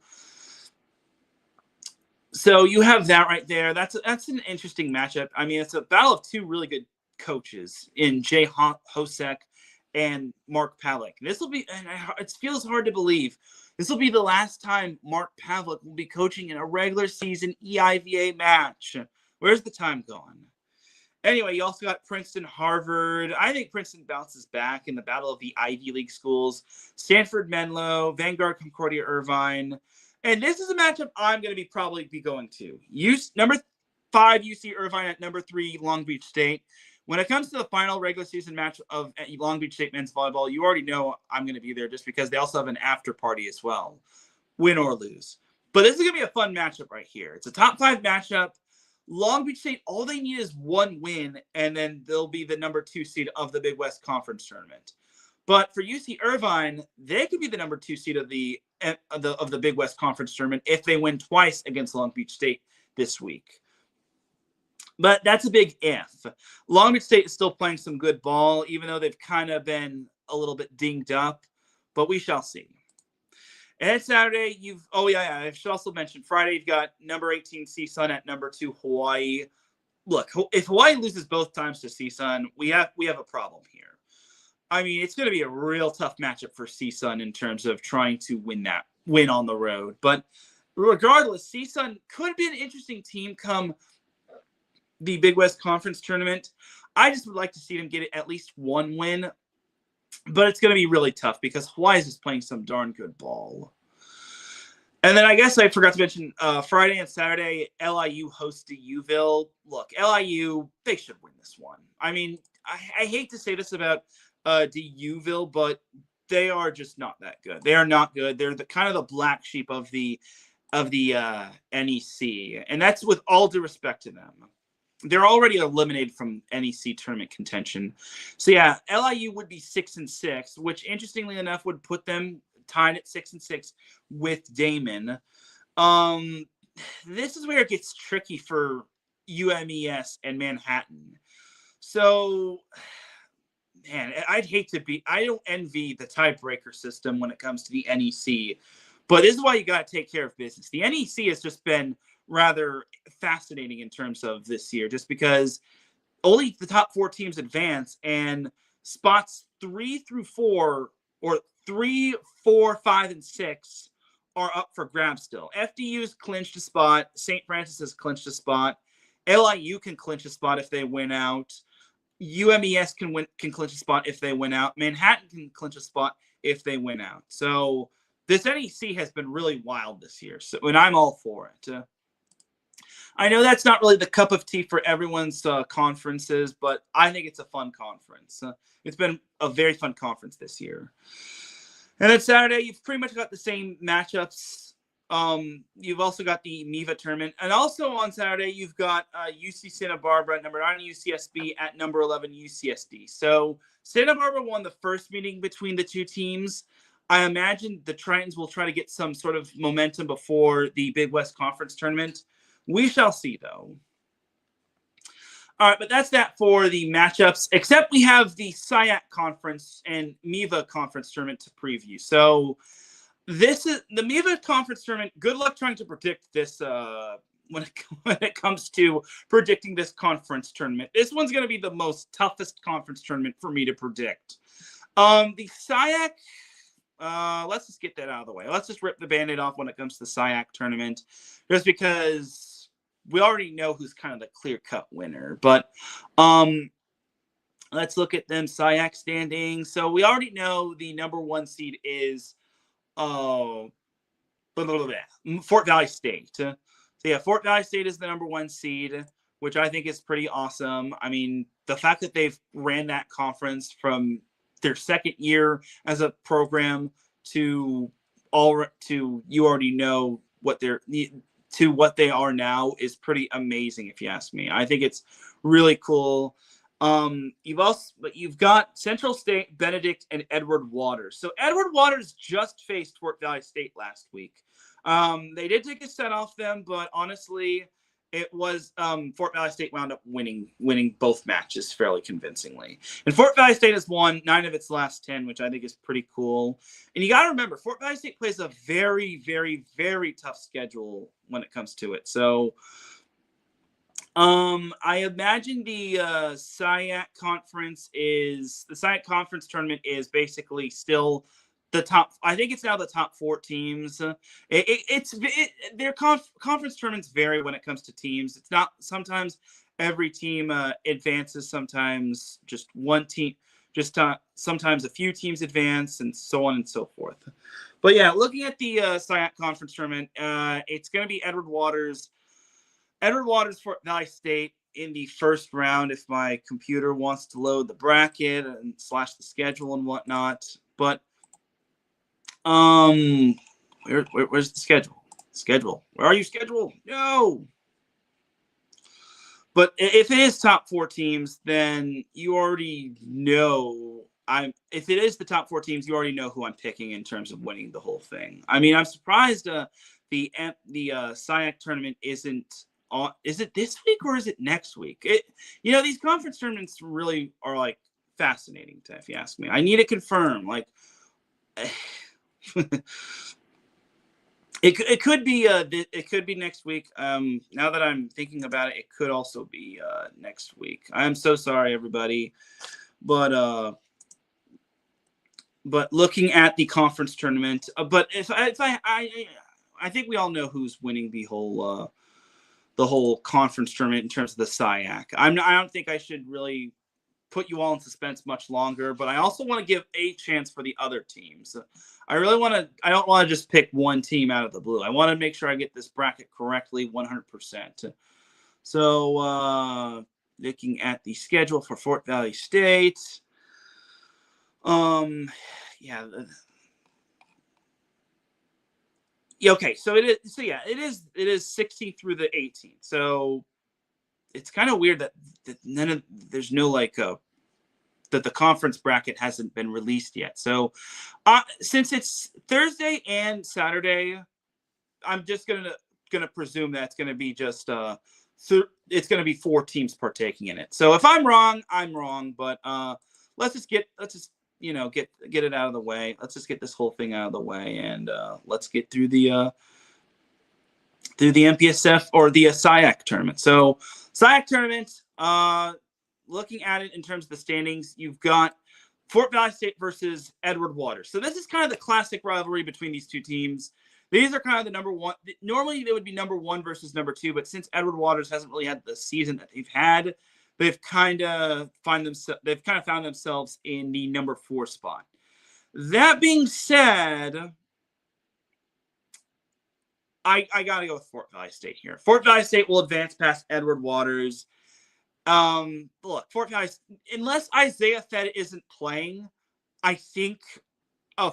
you have that right there. That's an interesting matchup. I mean, it's a battle of two really good coaches in Jay Hosek and Mark Pavlik. This will be, and it feels hard to believe, this will be the last time Mark Pavlik will be coaching in a regular season EIVA match. Where's the time gone? Anyway, you also got Princeton, Harvard. I think Princeton bounces back in the battle of the Ivy League schools. Stanford, Menlo, Vanguard, Concordia, Irvine. And this is a matchup I'm going to probably be going to. Number 5, UC Irvine at number 3, Long Beach State. When it comes to the final regular season match of Long Beach State men's volleyball, you already know I'm going to be there just because they also have an after party as well, win or lose. But this is going to be a fun matchup right here. It's a top 5 matchup. Long Beach State, all they need is one win, and then they'll be the number 2 seed of the Big West Conference tournament. But for UC Irvine, they could be the number 2 seed of the Big West Conference tournament if they win twice against Long Beach State this week. But that's a big if. Long Beach State is still playing some good ball, even though they've kind of been a little bit dinged up. But we shall see. And Saturday, I should also mention Friday, you've got number 18 CSUN at number 2 Hawaii. Look, if Hawaii loses both times to CSUN, we have a problem here. I mean, it's going to be a real tough matchup for CSUN in terms of trying to win on the road. But regardless, CSUN could be an interesting team come the Big West Conference tournament. I just would like to see them get at least one win, but it's going to be really tough because Hawaii is just playing some darn good ball. And then I guess I forgot to mention Friday and Saturday, LIU hosts DUville. Look, LIU, they should win this one. I mean, I hate to say this about DUville, but they are just not that good. They are not good. They're the kind of the black sheep of the NEC, and that's with all due respect to them. They're already eliminated from NEC tournament contention. So yeah, LIU would be 6-6, which interestingly enough would put them tied at 6-6 with Damon. This is where it gets tricky for UMES and Manhattan. So, man, I don't envy the tiebreaker system when it comes to the NEC, but this is why you got to take care of business. The NEC has just been rather fascinating in terms of this year, just because only the top 4 teams advance, and spots 3 through 4, or 3, 4, 5, and 6 are up for grabs still. FDU's clinched a spot. St. Francis has clinched a spot. LIU can clinch a spot if they win out. UMES can clinch a spot if they win out. Manhattan can clinch a spot if they win out. So this NEC has been really wild this year. So, and I'm all for it. I know that's not really the cup of tea for everyone's conferences, but I think it's a fun conference. It's been a very fun conference this year. And then Saturday, you've pretty much got the same matchups. You've also got the MIVA tournament. And also on Saturday, you've got UC Santa Barbara, number 9 UCSB at number 11 UCSD. So Santa Barbara won the first meeting between the two teams. I imagine the Tritons will try to get some sort of momentum before the Big West Conference tournament. We shall see, though. All right, but that's that for the matchups, except we have the SIAC Conference and MIVA Conference tournament to preview. So this is the MIVA Conference tournament. Good luck trying to predict this when it comes to predicting this conference tournament. This one's going to be the most toughest conference tournament for me to predict. The SIAC, let's just get that out of the way. Let's just rip the Band-Aid off when it comes to the SIAC tournament, just because we already know who's kind of the clear-cut winner. But let's look at them SIAC standings. So we already know the number 1 seed is Fort Valley State. So yeah, Fort Valley State is the number 1 seed, which I think is pretty awesome. I mean, the fact that they've ran that conference from their second year as a program to you already know what they are now is pretty amazing, if you ask me. I think it's really cool. You've got Central State, Benedict, and Edward Waters. So Edward Waters just faced Fort Valley State last week. They did take a set off them, but honestly, it was Fort Valley State wound up winning both matches fairly convincingly. And Fort Valley State has won 9 of its last 10, which I think is pretty cool. And you got to remember, Fort Valley State plays a very, very, very tough schedule when it comes to it. So I imagine the SIAC conference conference tournament is basically still the top. I think it's now the top 4 teams. Their conference tournaments vary when it comes to teams. It's not sometimes every team advances. Sometimes just one team. Sometimes a few teams advance, and so on and so forth. But yeah, looking at the SIAC conference tournament, it's going to be Edward Waters, Fort Valley State in the first round. If my computer wants to load the bracket and / the schedule and whatnot, but where's the schedule? Where are you, schedule? No. But if it is top 4 teams, then you already know if it is the top 4 teams, you already know who I'm picking in terms of winning the whole thing. I mean, I'm surprised the SIAC tournament isn't on. Is it this week or is it next week? These conference tournaments really are like fascinating, if you ask me. I need to confirm. Like, It could be next week. Now that I'm thinking about it, it could also be next week. I'm so sorry, everybody, but looking at the conference tournament, but I think we all know who's winning the whole conference tournament in terms of the SIAC. I don't think I should really put you all in suspense much longer, but I also want to give a chance for the other teams. I don't want to just pick one team out of the blue. I want to make sure I get this bracket correctly 100%. So looking at the schedule for Fort Valley State. Okay, so it is 16th through the 18th. So it's kind of weird that there's no that the conference bracket hasn't been released yet. So since it's Thursday and Saturday, I'm just gonna presume that it's gonna be just it's gonna be 4 teams partaking in it. So if I'm wrong, I'm wrong. But let's just get it out of the way. Let's just get this whole thing out of the way, and let's get through the MPSF or the SIAC tournament. So SIAC tournament, looking at it in terms of the standings, you've got Fort Valley State versus Edward Waters. So this is kind of the classic rivalry between these two teams. These are kind of the number 1. Normally they would be number 1 versus number 2, but since Edward Waters hasn't really had the season that they've had, they've kind of found themselves in the number 4 spot. That being said, I got to go with Fort Valley State here. Fort Valley State will advance past Edward Waters. Look, Fort Valley, unless Isaiah Fed isn't playing, I think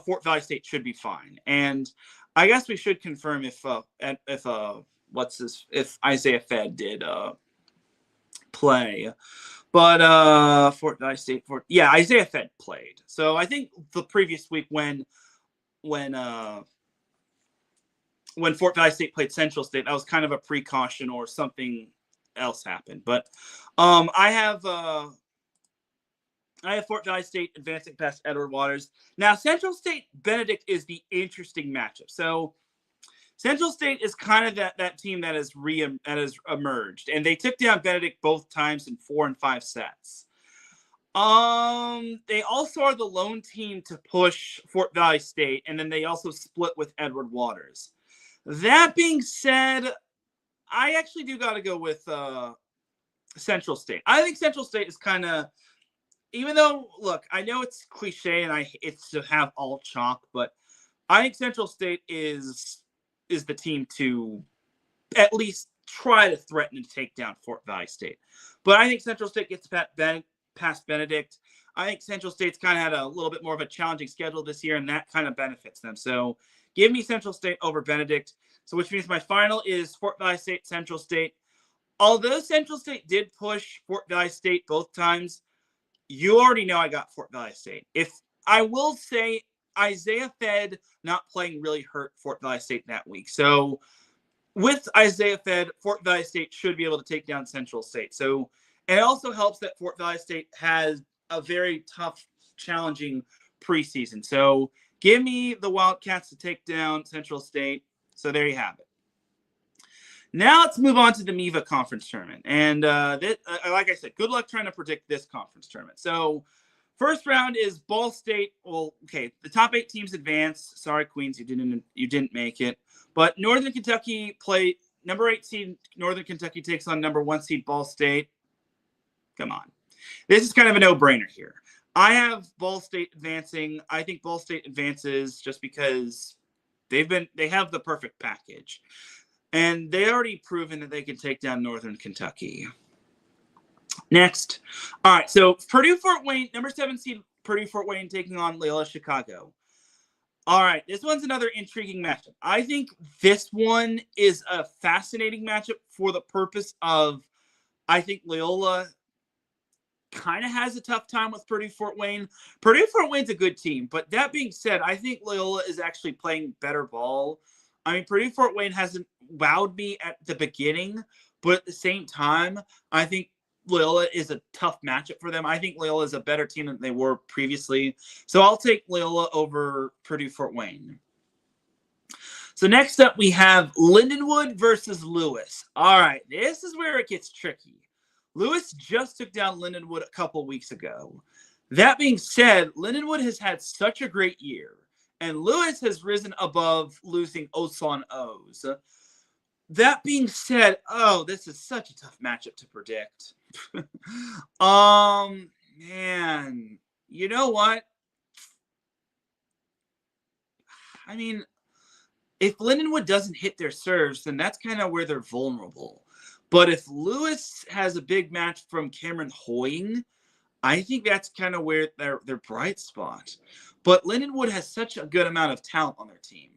Fort Valley State should be fine. And I guess we should confirm if Isaiah Fed did play. But Fort Valley State, Isaiah Fed played. So I think the previous week when Fort Valley State played Central State, that was kind of a precaution or something else happened. But I have Fort Valley State advancing past Edward Waters. Now, Central State Benedict is the interesting matchup. So Central State is kind of that team that has emerged, and they took down Benedict both times in 4 and 5 sets. They also are the lone team to push Fort Valley State, and then they also split with Edward Waters. That being said, I actually do got to go with Central State. I think Central State is kind of, even though, look, I know it's cliche and it's to have all chalk, but I think Central State is the team to at least try to threaten to take down Fort Valley State. But I think Central State gets past Benedict. I think Central State's kind of had a little bit more of a challenging schedule this year, and that kind of benefits them. So give me Central State over Benedict. So which means my final is Fort Valley State, Central State. Although Central State did push Fort Valley State both times, you already know I got Fort Valley State. If I will say Isaiah Fed not playing really hurt Fort Valley State that week. So with Isaiah Fed, Fort Valley State should be able to take down Central State. So it also helps that Fort Valley State has a very tough, challenging preseason. So give me the Wildcats to take down Central State. So there you have it. Now let's move on to the MIVA conference tournament. And like I said, good luck trying to predict this conference tournament. So first round is Ball State. Well, okay, the top 8 teams advance. Sorry, Queens, you didn't make it. But Northern Kentucky played number 8 seed. Northern Kentucky takes on number 1 seed Ball State. Come on. This is kind of a no-brainer here. I have Ball State advancing. I think Ball State advances just because they have the perfect package. And they already proven that they can take down Northern Kentucky. Next. All right, so Purdue-Fort Wayne, number 7 seed Purdue-Fort Wayne taking on Loyola Chicago. All right, this one's another intriguing matchup. I think this one is a fascinating matchup for the purpose of, I think Loyola kind of has a tough time with Purdue-Fort Wayne. Purdue-Fort Wayne's a good team, but that being said, I think Loyola is actually playing better ball. I mean, Purdue-Fort Wayne hasn't wowed me at the beginning, but at the same time, I think Loyola is a tough matchup for them. I think Loyola is a better team than they were previously. So I'll take Loyola over Purdue-Fort Wayne. So next up, we have Lindenwood versus Lewis. All right, this is where it gets tricky. Lewis just took down Lindenwood a couple weeks ago. That being said, Lindenwood has had such a great year, and Lewis has risen above losing Osan O's. That being said, this is such a tough matchup to predict. Man, you know what? I mean, if Lindenwood doesn't hit their serves, then that's kind of where they're vulnerable. But if Lewis has a big match from Cameron Hoying, I think that's kind of where their bright spot. But Lindenwood has such a good amount of talent on their team.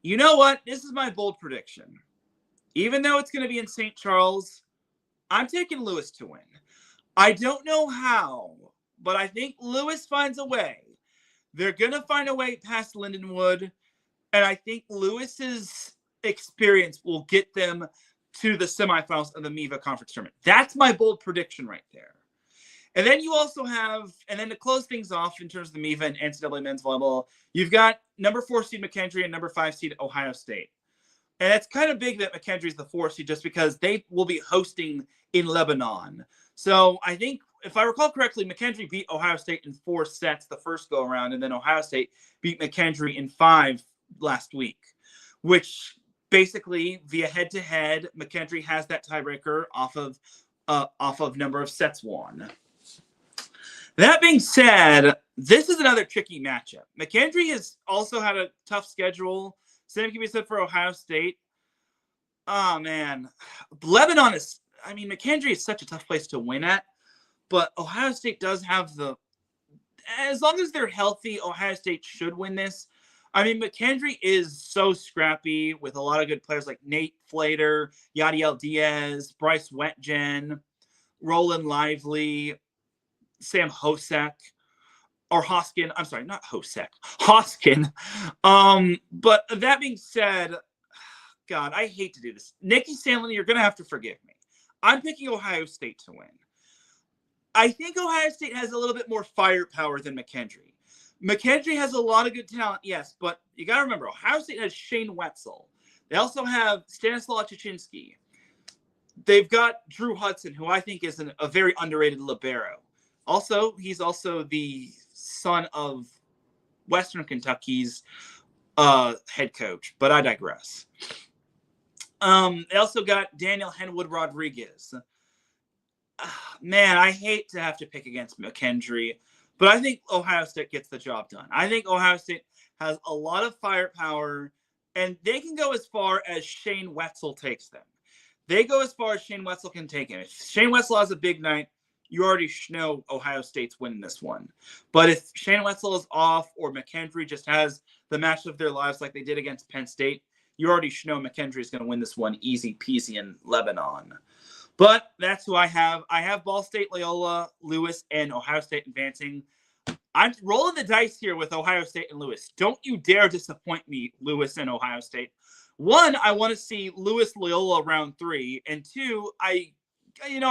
You know what? This is my bold prediction. Even though it's going to be in St. Charles, I'm taking Lewis to win. I don't know how, but I think Lewis finds a way. They're going to find a way past Lindenwood, and I think Lewis's experience will get them to the semifinals of the MIVA Conference Tournament. That's my bold prediction right there. And then you also have, and then to close things off in terms of the MIVA and NCAA men's volleyball, you've got number 4 seed McKendree and number 5 seed Ohio State. And it's kind of big that McKendree is the 4 seed just because they will be hosting in Lebanon. So I think, if I recall correctly, McKendree beat Ohio State in 4 sets the first go around, and then Ohio State beat McKendree in 5 last week, which basically via head-to-head, McKendree has that tiebreaker off of off of number of sets won. That being said, this is another tricky matchup. McKendree has also had a tough schedule. Same can be said for Ohio State. Oh, man. Lebanon is, McKendree is such a tough place to win at, but Ohio State does have as long as they're healthy, Ohio State should win this. McKendree is so scrappy with a lot of good players like Nate Flater, Yadiel Diaz, Bryce Wetjen, Roland Lively, Sam Hosek, or Hoskin. I'm sorry, not Hosek. Hoskin. But that being said, God, I hate to do this. Nikki Sandlin, you're going to have to forgive me. I'm picking Ohio State to win. I think Ohio State has a little bit more firepower than McKendree. McKendree has a lot of good talent, yes, but you got to remember, Ohio State has Shane Wetzel. They also have Stanislaw Chichinski. They've got Drew Hudson, who I think is a very underrated libero. Also, he's also the son of Western Kentucky's head coach, but I digress. They also got Daniel Henwood Rodriguez. Man, I hate to have to pick against McKendree, but I think Ohio State gets the job done. I think Ohio State has a lot of firepower, and they can go as far as Shane Wetzel takes them. They go as far as Shane Wetzel can take him. If Shane Wetzel has a big night, you already know Ohio State's winning this one. But if Shane Wetzel is off or McKendree just has the match of their lives like they did against Penn State, you already know McKendree is going to win this one easy peasy in Lebanon. But that's who I have. I have Ball State, Loyola, Lewis, and Ohio State advancing. I'm rolling the dice here with Ohio State and Lewis. Don't you dare disappoint me, Lewis and Ohio State. One, I want to see Lewis Loyola round 3. And two, I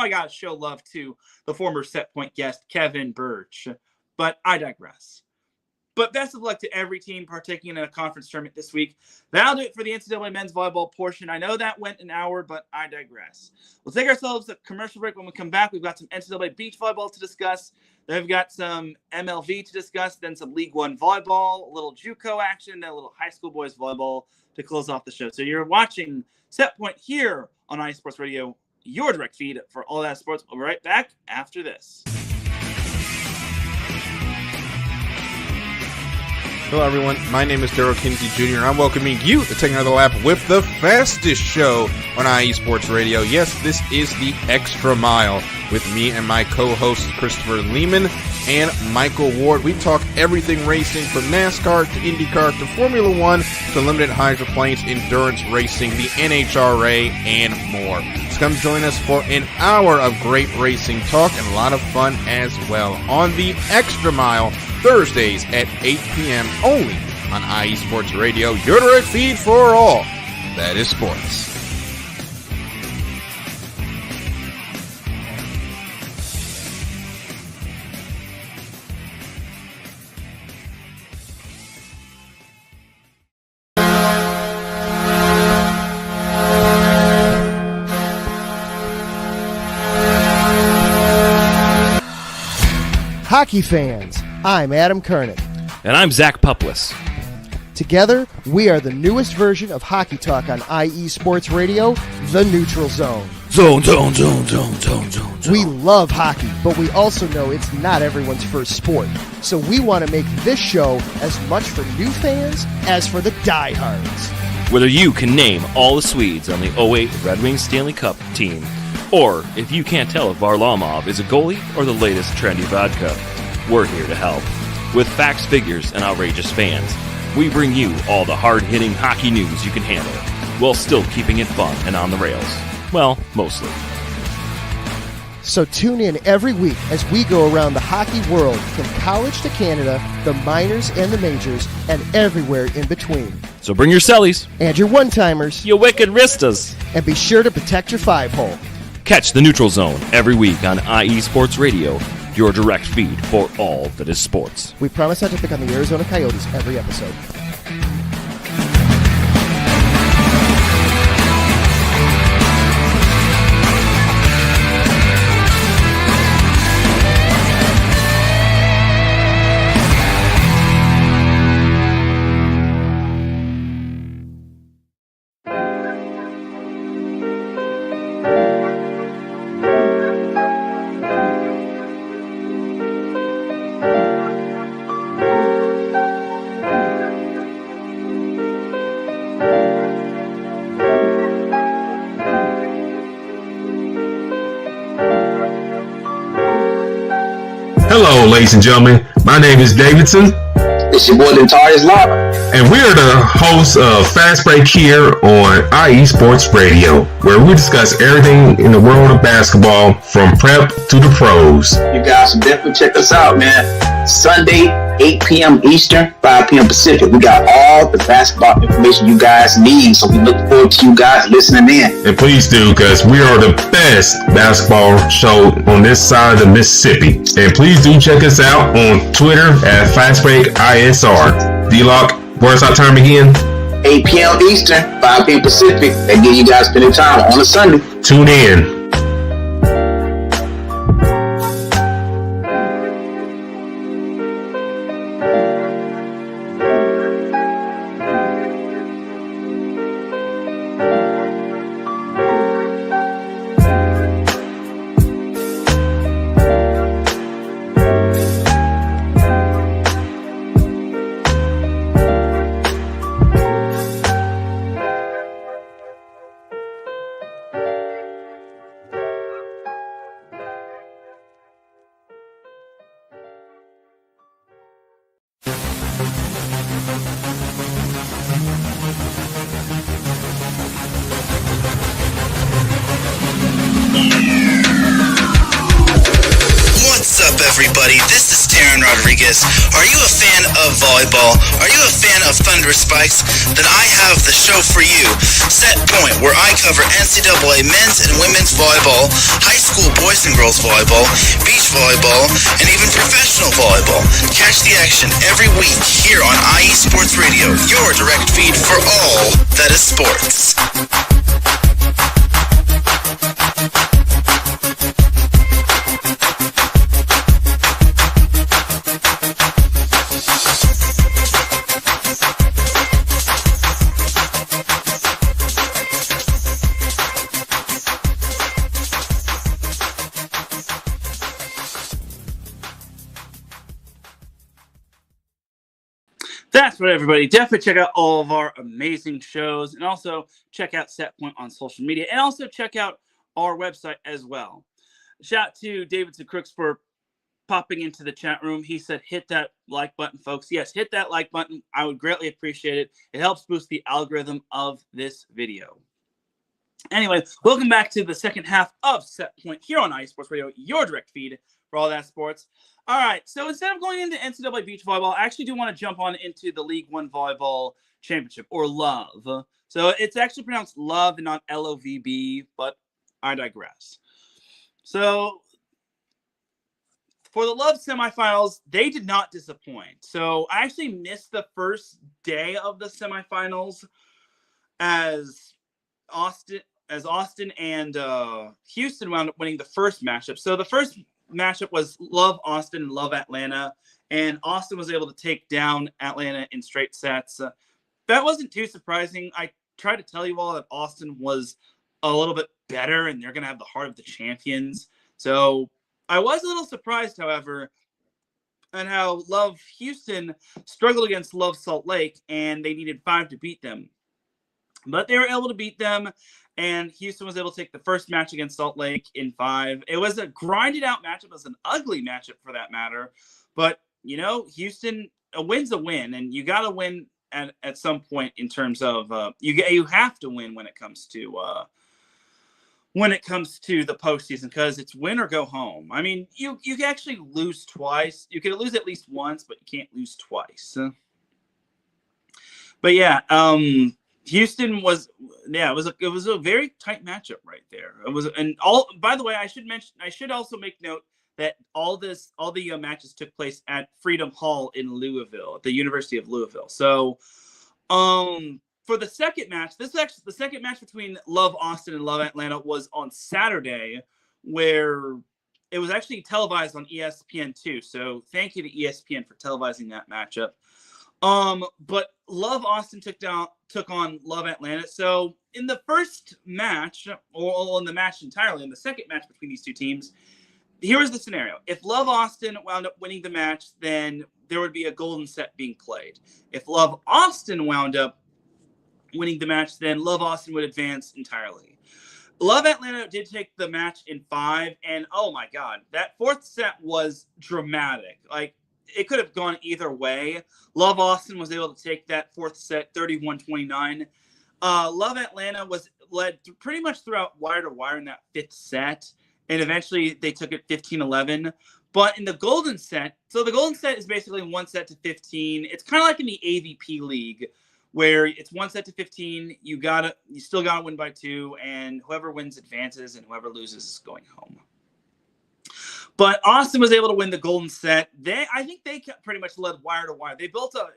got to show love to the former set point guest, Kevin Birch. But I digress. But best of luck to every team partaking in a conference tournament this week. That'll do it for the NCAA men's volleyball portion. I know that went an hour, but I digress. We'll take ourselves a commercial break. When we come back, we've got some NCAA beach volleyball to discuss. Then we've got some MLV to discuss, then some League One volleyball, a little JUCO action, then a little high school boys volleyball to close off the show. So you're watching Set Point here on iSports Radio, your direct feed for all that sports. We'll be right back after this. Hello, everyone. My name is Daryl Kinsey Jr., and I'm welcoming you to take another lap with the fastest show on IE Sports Radio. Yes, this is the Extra Mile with me and my co-hosts Christopher Lehman and Michael Ward. We talk everything racing from NASCAR to IndyCar to Formula One to limited hydroplanes, endurance racing, the NHRA, and more. So come join us for an hour of great racing talk and a lot of fun as well on the Extra Mile, Thursdays at 8 p.m. only on IE Sports Radio, your direct feed for all that is sports. Hockey fans, I'm Adam Kernick. And I'm Zach Puplis. Together, we are the newest version of Hockey Talk on IE Sports Radio, The Neutral Zone. Zone. We love hockey, but we also know it's not everyone's first sport. So we want to make this show as much for new fans as for the diehards. Whether you can name all the Swedes on the 08 Red Wings Stanley Cup team, or if you can't tell if Varlamov is a goalie or the latest trendy vodka, we're here to help. With facts, figures, and outrageous fans, we bring you all the hard-hitting hockey news you can handle, while still keeping it fun and on the rails. Well, mostly. So tune in every week as we go around the hockey world, from college to Canada, the minors and the majors, and everywhere in between. So bring your cellies. And your one-timers. You wicked wristas. And be sure to protect your five-hole. Catch the Neutral Zone every week on IE Sports Radio, your direct feed for all that is sports. We promise not to pick on the Arizona Coyotes every episode. Hello, ladies and gentlemen. My name is Davidson. It's your boy, Dentarius Lava. And we're the hosts of Fast Break here on IE Sports Radio, where we discuss everything in the world of basketball from prep to the pros. You guys should definitely check us out, man. Sunday, 8 p.m. Eastern, 5 p.m. Pacific. We got all the basketball information you guys need, so we look forward to you guys listening in. And please do, because we are the best basketball show on this side of the Mississippi. And please do check us out on Twitter at FastBreakISR. D-Lock, where's our time again? 8 p.m. Eastern, 5 p.m. Pacific. That gives you guys plenty of time on a Sunday. Tune in. Everybody, this is Teran Rodriguez. Are you a fan of volleyball? Are you a fan of Thunder Spikes? Then I have the show for you, Set Point, where I cover NCAA men's and women's volleyball, high school boys and girls volleyball, beach volleyball, and even professional volleyball. Catch the action every week here on IE Sports Radio, your direct feed for all that is sports. That's right, everybody. Definitely check out all of our amazing shows, and also check out Setpoint on social media, and also check out our website as well. Shout out to Davidson Crooks for popping into the chat room. He said, hit that like button, folks. Yes, hit that like button. I would greatly appreciate it. It helps boost the algorithm of this video. Anyway, welcome back to the second half of Setpoint here on IE Sports Radio, your direct feed for all that sports. All right, so instead of going into NCAA beach volleyball, I actually do want to jump on into the League One Volleyball Championship, or LOV. So it's actually pronounced Love and not LOVB, but I digress. So for the LOV semifinals, they did not disappoint. So I actually missed the first day of the semifinals as Austin and Houston wound up winning the first matchup. So the first matchup was LOV Austin and LOV Atlanta, and Austin was able to take down Atlanta in straight sets. That wasn't too surprising. I tried to tell you all that Austin was a little bit better, and they're going to have the heart of the champions. So I was a little surprised, however, at how LOV Houston struggled against LOV Salt Lake, and they needed 5 to beat them. But they were able to beat them, and Houston was able to take the first match against Salt Lake in 5. It was a grinded-out matchup. It was an ugly matchup for that matter. But, you know, Houston, a win's a win, and you got to win at some point in terms of you have to win when it comes to the postseason, because it's win or go home. I mean, you can actually lose twice. You can lose at least once, but you can't lose twice. But yeah, Houston was, it was a very tight matchup right there. It was, and all, by the way, I should also make note that all the matches took place at Freedom Hall in Louisville, at the University of Louisville. So, for the second match, the second match between LOV Austin and LOV Atlanta was on Saturday, where it was actually televised on ESPN2. So thank you to ESPN for televising that matchup. But LOV Austin took on LOV Atlanta. So in the first match, or in the match entirely, in the second match between these two teams, here was the scenario. If LOV Austin wound up winning the match, then there would be a golden set being played. If LOV Austin wound up winning the match, then LOV Austin would advance entirely. Love Atlanta did take the match in 5, and oh my God, that 4th set was dramatic. Like, it could have gone either way. Love Austin was able to take that 4th set 31-29. Love Atlanta was led pretty much throughout wire to wire in that 5th set, and eventually they took it 15-11. But in the golden set, so the golden set is basically 1 set to 15. It's kind of like in the AVP league, where it's 1 set to 15. You still gotta win by 2, and whoever wins advances, and whoever loses is going home. But Austin was able to win the golden set. I think they pretty much led wire to wire. They built a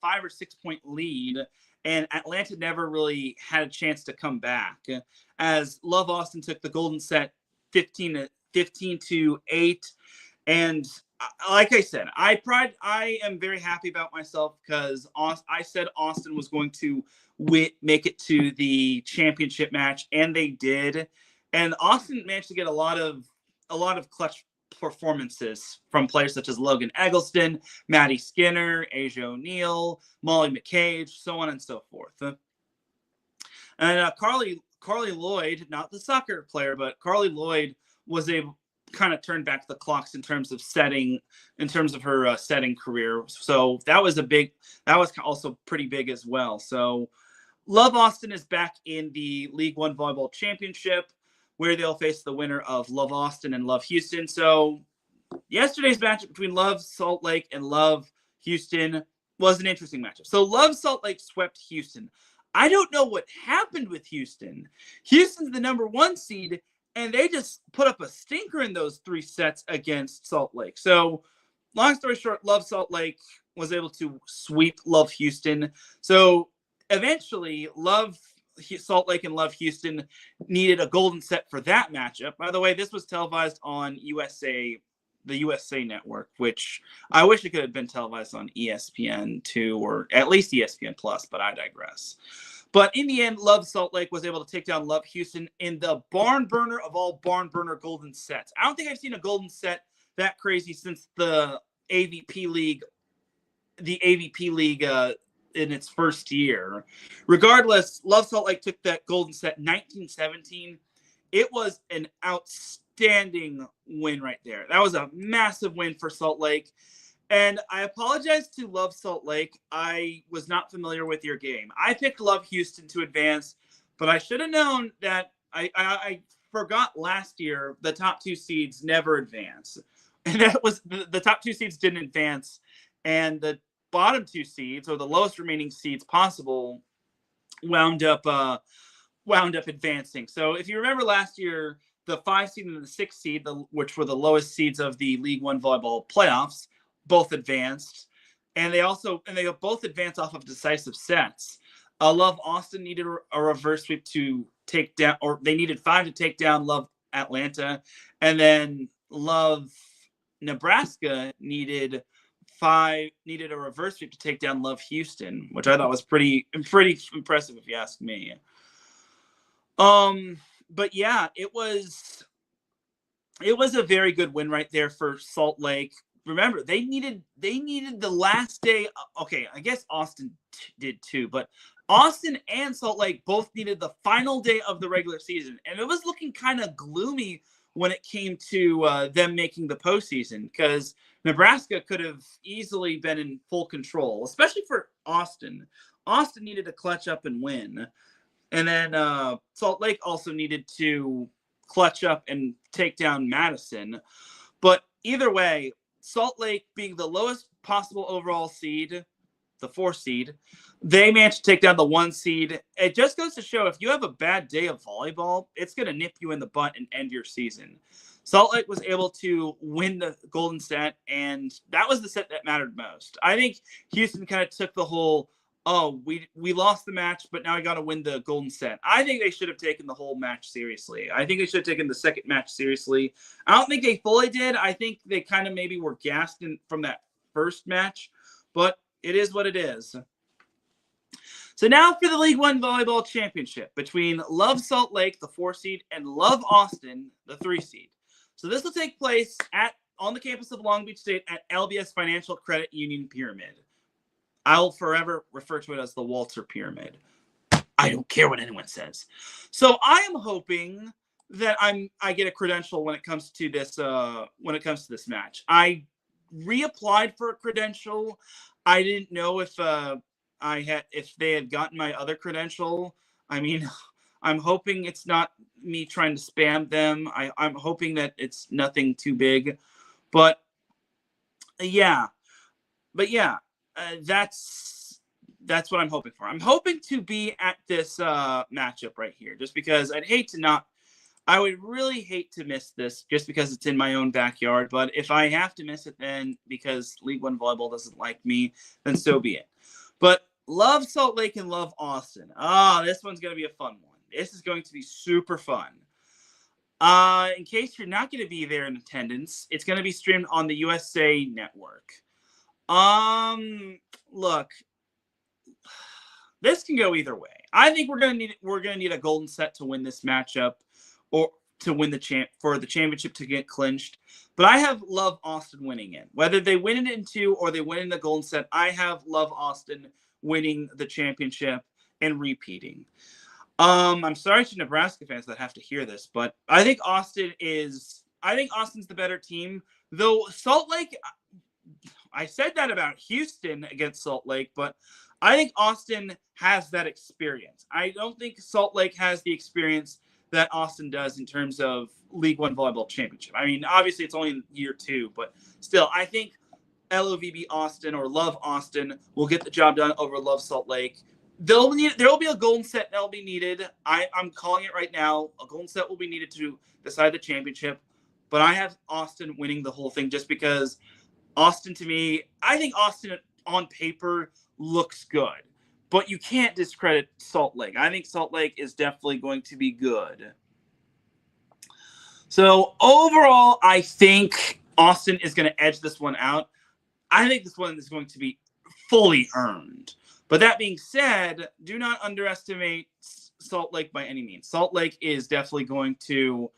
5 or 6 point lead, and Atlanta never really had a chance to come back, as Love Austin took the golden set 15-8. And like I said, I am very happy about myself because I said Austin was going to make it to the championship match, and they did. And Austin managed to get a lot of clutch performances from players such as Logan Eggleston, Maddie Skinner, Asia O'Neal, Molly McCage, so on and so forth. And Carly Lloyd, not the soccer player, but Carly Lloyd was able kind of turn back the clocks in terms of her setting career. So that was also pretty big as well. So Love Austin is back in the League One Volleyball Championship, where they'll face the winner of Love Austin and Love Houston. So yesterday's matchup between Love Salt Lake and Love Houston was an interesting matchup. So Love Salt Lake swept Houston. I don't know what happened with Houston. Houston's the number 1 seed, and they just put up a stinker in those 3 sets against Salt Lake. So long story short, Love Salt Lake was able to sweep Love Houston. So eventually, Love Salt Lake and Love Houston needed a golden set for that matchup. By the way, this was televised on the USA Network, which I wish it could have been televised on ESPN2 or at least ESPN Plus, but I digress. But in the end, Love Salt Lake was able to take down Love Houston in the barn burner of all barn burner golden sets. I don't think I've seen a golden set that crazy since the AVP League in its first year. Regardless, Love Salt Lake took that golden set 19-17. It was an outstanding win right there. That was a massive win for Salt Lake. And I apologize to Love Salt Lake. I was not familiar with your game. I picked Love Houston to advance, but I should have known that I forgot last year the top 2 seeds never advance. And that was the top 2 seeds didn't advance, and the bottom 2 seeds, or the lowest remaining seeds possible, wound up advancing. So if you remember last year, the 5 seed and the 6 seed, which were the lowest seeds of the League One Volleyball playoffs, both advanced, and they both advanced off of decisive sets. Love Austin needed a reverse sweep to take down, or they needed 5 to take down Love Atlanta, and then Love Nebraska needed a reverse sweep to take down Love Houston, which I thought was pretty impressive if you ask me. But yeah, it was a very good win right there for Salt Lake. Remember, they needed the last day. Okay, I guess Austin did too, but Austin and Salt Lake both needed the final day of the regular season, and it was looking kind of gloomy when it came to them making the postseason, because Nebraska could have easily been in full control, especially for Austin. Austin needed to clutch up and win. And then Salt Lake also needed to clutch up and take down Madison. But either way, Salt Lake being the lowest possible overall seed, the 4 seed, they managed to take down the 1 seed. It just goes to show, if you have a bad day of volleyball, it's going to nip you in the butt and end your season. Salt Lake was able to win the golden set, and that was the set that mattered most. I think Houston kind of took the whole, we lost the match, but now I got to win the golden set. I think they should have taken the whole match seriously. I think they should have taken the second match seriously. I don't think they fully did. I think they kind of maybe were gassed from that first match, but it is what it is. So now for the League One Volleyball Championship between Love Salt Lake, the 4 seed, and Love Austin, the 3 seed. So this will take place on the campus of Long Beach State at LBS Financial Credit Union Pyramid. I'll forever refer to it as the Walter Pyramid. I don't care what anyone says. So I am hoping that I get a credential when it comes to this match. I reapplied for a credential. I didn't know if they had gotten my other credential. I mean, I'm hoping it's not me trying to spam them. I'm hoping that it's nothing too big. But yeah. That's what I'm hoping for. I'm hoping to be at this matchup right here, just because I would really hate to miss this just because it's in my own backyard. But if I have to miss it, then because League One Volleyball doesn't like me, then so be it. But love Salt Lake and love Austin. This one's going to be a fun one. This is going to be super fun. In case you're not going to be there in attendance, it's going to be streamed on the USA Network. Look, this can go either way. I think we're gonna need a golden set to win this matchup, or to win the championship to get clinched. But I have Love Austin winning it. Whether they win it in 2 or they win in the golden set, I have Love Austin winning the championship and repeating. I'm sorry to Nebraska fans that have to hear this, but I think Austin's the better team. Though Salt Lake, I said that about Houston against Salt Lake, but I think Austin has that experience. I don't think Salt Lake has the experience that Austin does in terms of League One Volleyball Championship. I mean, obviously it's only in year 2, but still, I think LOVB Austin or Love Austin will get the job done over Love Salt Lake. There will be a golden set that will be needed. I'm calling it right now. A golden set will be needed to decide the championship, but I have Austin winning the whole thing just because Austin, to me, I think Austin on paper looks good, but you can't discredit Salt Lake. I think Salt Lake is definitely going to be good. So overall, I think Austin is going to edge this one out. I think this one is going to be fully earned. But that being said, do not underestimate Salt Lake by any means. Salt Lake is definitely going to,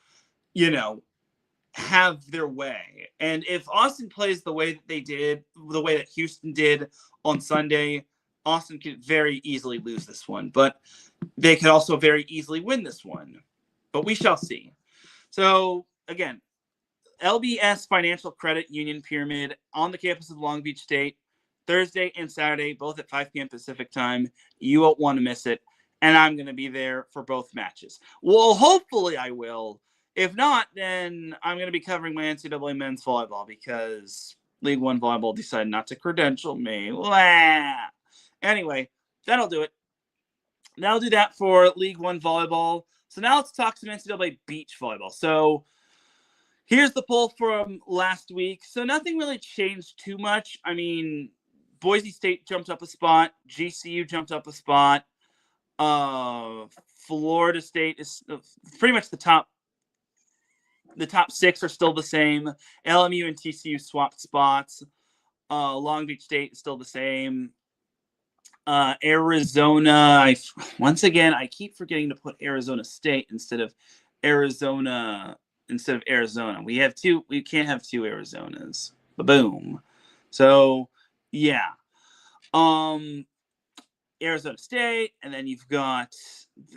have their way. And if Austin plays the way that they did, the way that Houston did on Sunday, Austin could very easily lose this one. But they could also very easily win this one. But we shall see. So, again, LBS Financial Credit Union Pyramid on the campus of Long Beach State, Thursday and Saturday, both at 5 p.m. Pacific time. You won't want to miss it. And I'm going to be there for both matches. Well, hopefully I will. If not, then I'm going to be covering my NCAA men's volleyball because League One Volleyball decided not to credential me. Blah. Anyway, that'll do it. That'll do that for League One Volleyball. So now let's talk some NCAA beach volleyball. So here's the poll from last week. So nothing really changed too much. I mean, Boise State jumped up a spot. GCU jumped up a spot. Florida State is pretty much the top 6 are still the same. LMU and TCU swapped spots. Long Beach State is still the same. Arizona, I keep forgetting to put Arizona State instead of Arizona. We can't have 2 Arizonas. Boom. So yeah. Arizona State, and then you've got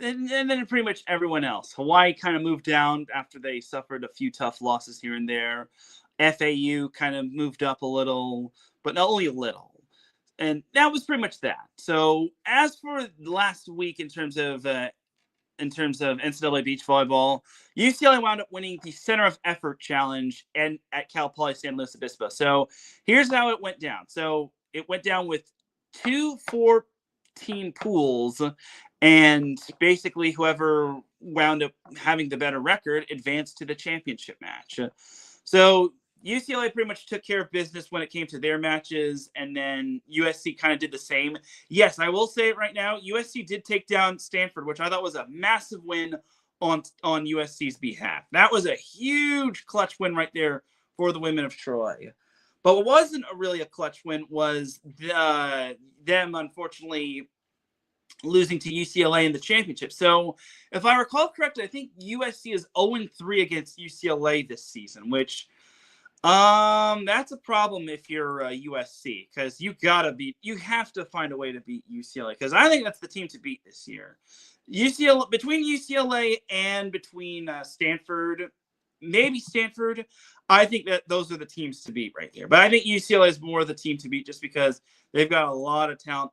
and then pretty much everyone else. Hawaii kind of moved down after they suffered a few tough losses here and there. FAU kind of moved up a little, but not only a little. And that was pretty much that. So as for last week in terms of NCAA beach volleyball, UCLA wound up winning the Center of Effort Challenge and at Cal Poly San Luis Obispo. So here's how it went down. So it went down with 2 4-team pools, and basically whoever wound up having the better record advanced to the championship match. So UCLA pretty much took care of business when it came to their matches, and then USC kind of did the same. Yes, I will say it right now, USC did take down Stanford, which I thought was a massive win on USC's behalf. That was a huge clutch win right there for the women of Troy. But what wasn't really a clutch win was them, unfortunately, losing to UCLA in the championship. So if I recall correctly, I think USC is 0-3 against UCLA this season, which That's a problem if you're USC, because you have to find a way to beat UCLA, because I think that's the team to beat this year. Between UCLA and between Stanford, maybe Stanford, I think that those are the teams to beat right there. But I think UCLA is more the team to beat just because they've got a lot of talent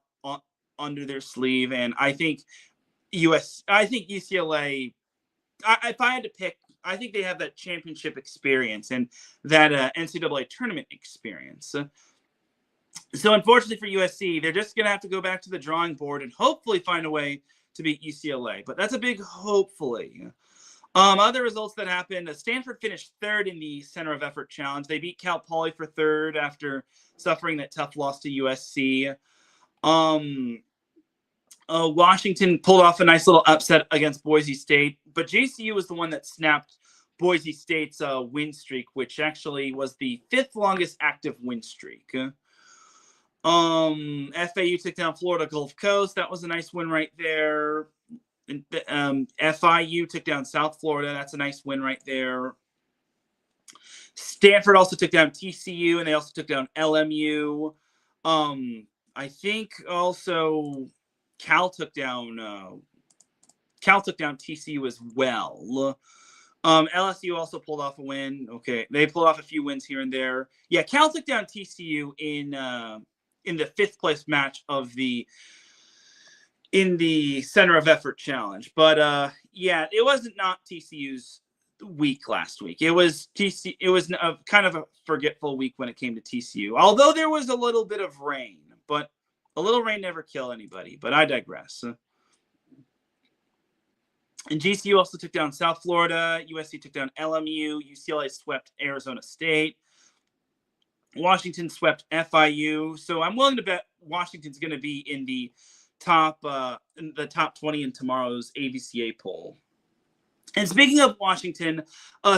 under their sleeve, and I think UCLA. If I had to pick, I think they have that championship experience and that NCAA tournament experience. So unfortunately for USC, they're just going to have to go back to the drawing board and hopefully find a way to beat UCLA. But that's a big hopefully. Other results that happened, Stanford finished third in the Center of Effort Challenge. They beat Cal Poly for third after suffering that tough loss to USC. Washington pulled off a nice little upset against Boise State, but JCU was the one that snapped Boise State's win streak, which actually was the 5th longest active win streak. FAU took down Florida Gulf Coast. That was a nice win right there. FIU took down South Florida. That's a nice win right there. Stanford also took down TCU, and they also took down LMU. I think also Cal took down TCU as well. LSU also pulled off a win. Okay, they pulled off a few wins here and there. Yeah, Cal took down TCU in the 5th place match in the Center of Effort Challenge. But yeah, it wasn't not TCU's week last week. It was a kind of a forgetful week when it came to TCU. Although there was a little bit of rain, but a little rain never kill anybody. But I digress. And GCU also took down South Florida. USC took down LMU. UCLA swept Arizona State. Washington swept FIU. So I'm willing to bet Washington's going to be in the top 20 in tomorrow's AVCA poll. And speaking of Washington,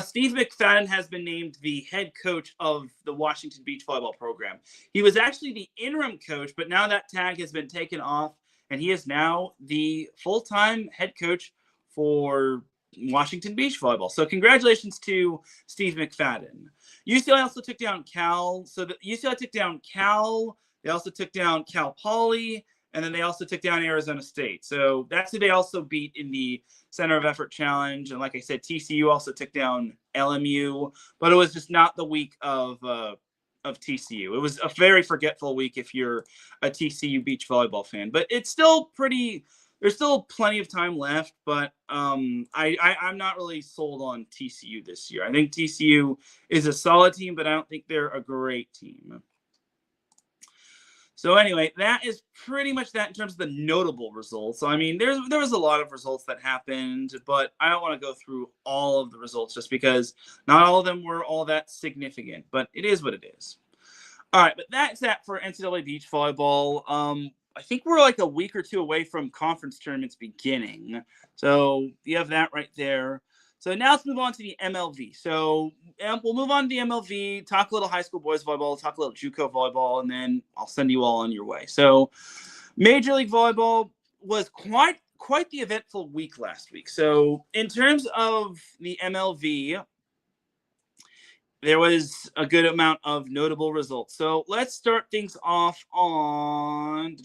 Steve McFadden has been named the head coach of the Washington Beach volleyball program. He was actually the interim coach, but now that tag has been taken off, and he is now the full-time head coach for Washington Beach volleyball. So congratulations to Steve McFadden. UCLA also took down Cal. So UCLA took down Cal. They also took down Cal Poly. And then they also took down Arizona State. So that's who they also beat in the Center of Effort Challenge. And like I said, TCU also took down LMU. But it was just not the week of TCU. It was a very forgetful week if you're a TCU beach volleyball fan. But it's still there's still plenty of time left. But I'm not really sold on TCU this year. I think TCU is a solid team, but I don't think they're a great team. So anyway, that is pretty much that in terms of the notable results. So, I mean, there was a lot of results that happened, but I don't want to go through all of the results just because not all of them were all that significant, but it is what it is. All right, but that's that for NCAA beach volleyball. I think we're like a week or two away from conference tournaments beginning. So you have that right there. So now let's move on to the MLV. So we'll move on to the MLV, talk a little high school boys volleyball, talk a little JUCO volleyball, and then I'll send you all on your way. So Major League Volleyball was quite the eventful week last week. So in terms of the MLV, there was a good amount of notable results. So let's start things off on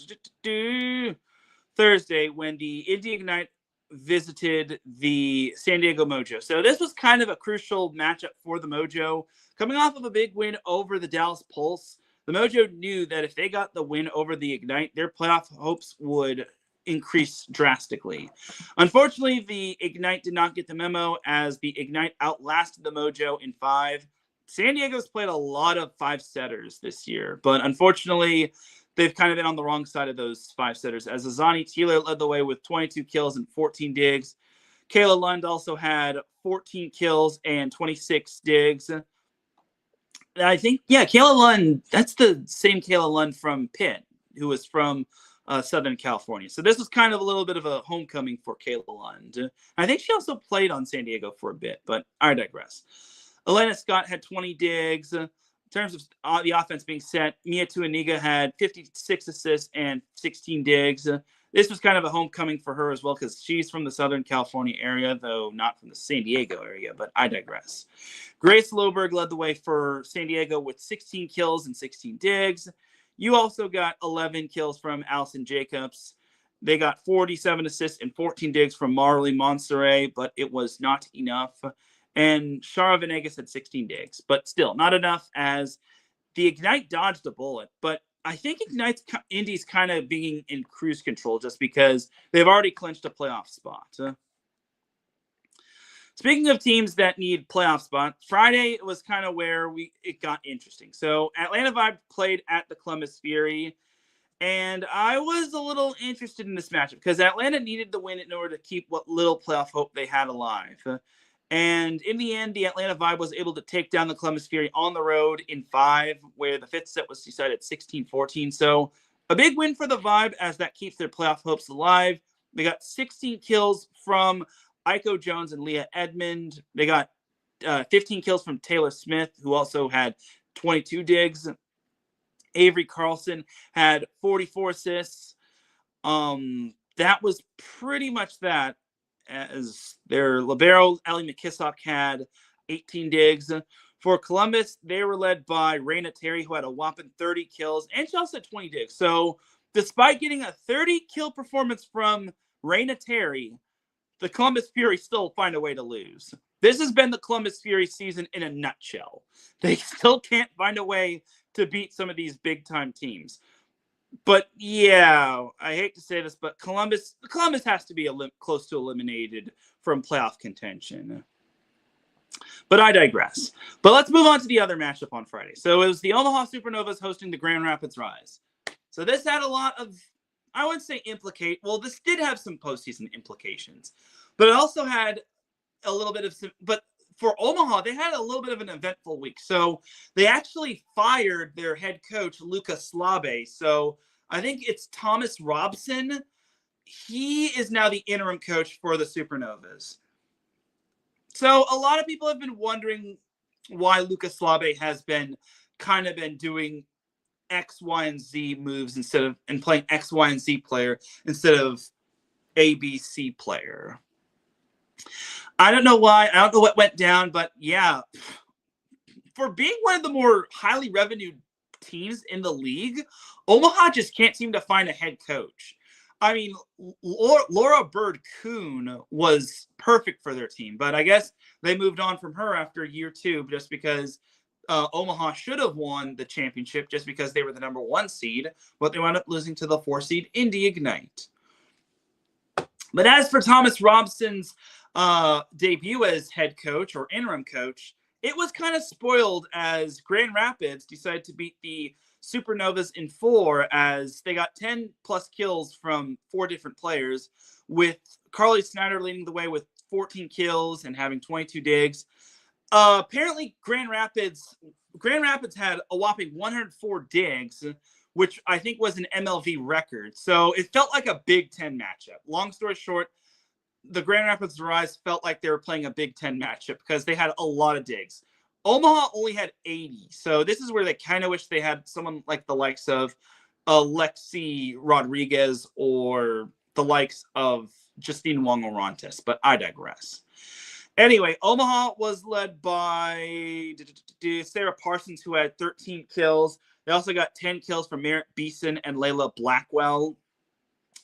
Thursday when the Indy Ignite visited the San Diego Mojo. So this was kind of a crucial matchup for the Mojo. Coming off of a big win over the Dallas Pulse, the Mojo knew that if they got the win over the Ignite, their playoff hopes would increase drastically. Unfortunately, the Ignite did not get the memo as the Ignite outlasted the Mojo in 5. San Diego's played a lot of 5-setters this year, but unfortunately, they've kind of been on the wrong side of those 5-setters, as Azani Teeler led the way with 22 kills and 14 digs. Kayla Lund also had 14 kills and 26 digs. I think, yeah, Kayla Lund, that's the same Kayla Lund from Pitt, who was from Southern California. So this was kind of a little bit of a homecoming for Kayla Lund. I think she also played on San Diego for a bit, but I digress. Elena Scott had 20 digs. In terms of the offense being set, Mia Tuaniga had 56 assists and 16 digs. this was kind of a homecoming for her as well because she's from the Southern California area, though not from the San Diego area, but I digress. Grace Loberg led the way for San Diego with 16 kills and 16 digs. You also got 11 kills from Allison Jacobs. They got 47 assists and 14 digs from Marley Monserrat, but it was not enough. And Shara Venegas had 16 digs, but still not enough as the Ignite dodged a bullet. But I think Indy's kind of being in cruise control just because they've already clinched a playoff spot. Speaking of teams that need playoff spot, Friday was kind of where it got interesting. So Atlanta Vibe played at the Columbus Fury, and I was a little interested in this matchup because Atlanta needed the win in order to keep what little playoff hope they had alive. And in the end, the Atlanta Vibe was able to take down the Columbus Fury on the road in 5, where the 5th set was decided 16-14. So a big win for the Vibe as that keeps their playoff hopes alive. They got 16 kills from Aiko Jones and Leah Edmond. They got 15 kills from Taylor Smith, who also had 22 digs. Avery Carlson had 44 assists. That was pretty much that. As their libero, Allie McKissock, had 18 digs. For Columbus, they were led by Raina Terry, who had a whopping 30 kills, and she also had 20 digs. So despite getting a 30-kill performance from Raina Terry, the Columbus Fury still find a way to lose. This has been the Columbus Fury season in a nutshell. They still can't find a way to beat some of these big-time teams. But yeah, I hate to say this, but Columbus has to be close to eliminated from playoff contention. But I digress. But let's move on to the other matchup on Friday. So it was the Omaha Supernovas hosting the Grand Rapids Rise. So this had a lot of, I wouldn't say this did have some postseason implications, but it also had a little bit of, but for Omaha, they had a little bit of an eventful week. So they actually fired their head coach, Luca Slabe. So I think it's Thomas Robson. He is now the interim coach for the Supernovas. So a lot of people have been wondering why Luca Slabe has been doing X, Y, and Z moves and playing X, Y, and Z player instead of A, B, C player. I don't know why. I don't know what went down, but yeah, for being one of the more highly revenued teams in the league, Omaha just can't seem to find a head coach. I mean, Laura Bird Kuhn was perfect for their team, but I guess they moved on from her after year 2 just because Omaha should have won the championship just because they were the number 1 seed, but they wound up losing to the 4 seed Indy Ignite. But as for Thomas Robson's debut as head coach or interim coach, it was kind of spoiled as Grand Rapids decided to beat the Supernovas in 4 as they got 10 plus kills from 4 different players, with Carly Snyder leading the way with 14 kills and having 22 digs. Apparently Grand Rapids had a whopping 104 digs, which I think was an MLV record. So it felt like a Big Ten matchup. Long story short, the Grand Rapids Rise felt like they were playing a Big Ten matchup because they had a lot of digs. Omaha only had 80. So this is where they kind of wish they had someone like the likes of Alexi Rodriguez or the likes of Justine Wong-Orantes, but I digress. Anyway, Omaha was led by Sarah Parsons, who had 13 kills. They also got 10 kills from Merritt Beeson and Layla Blackwell.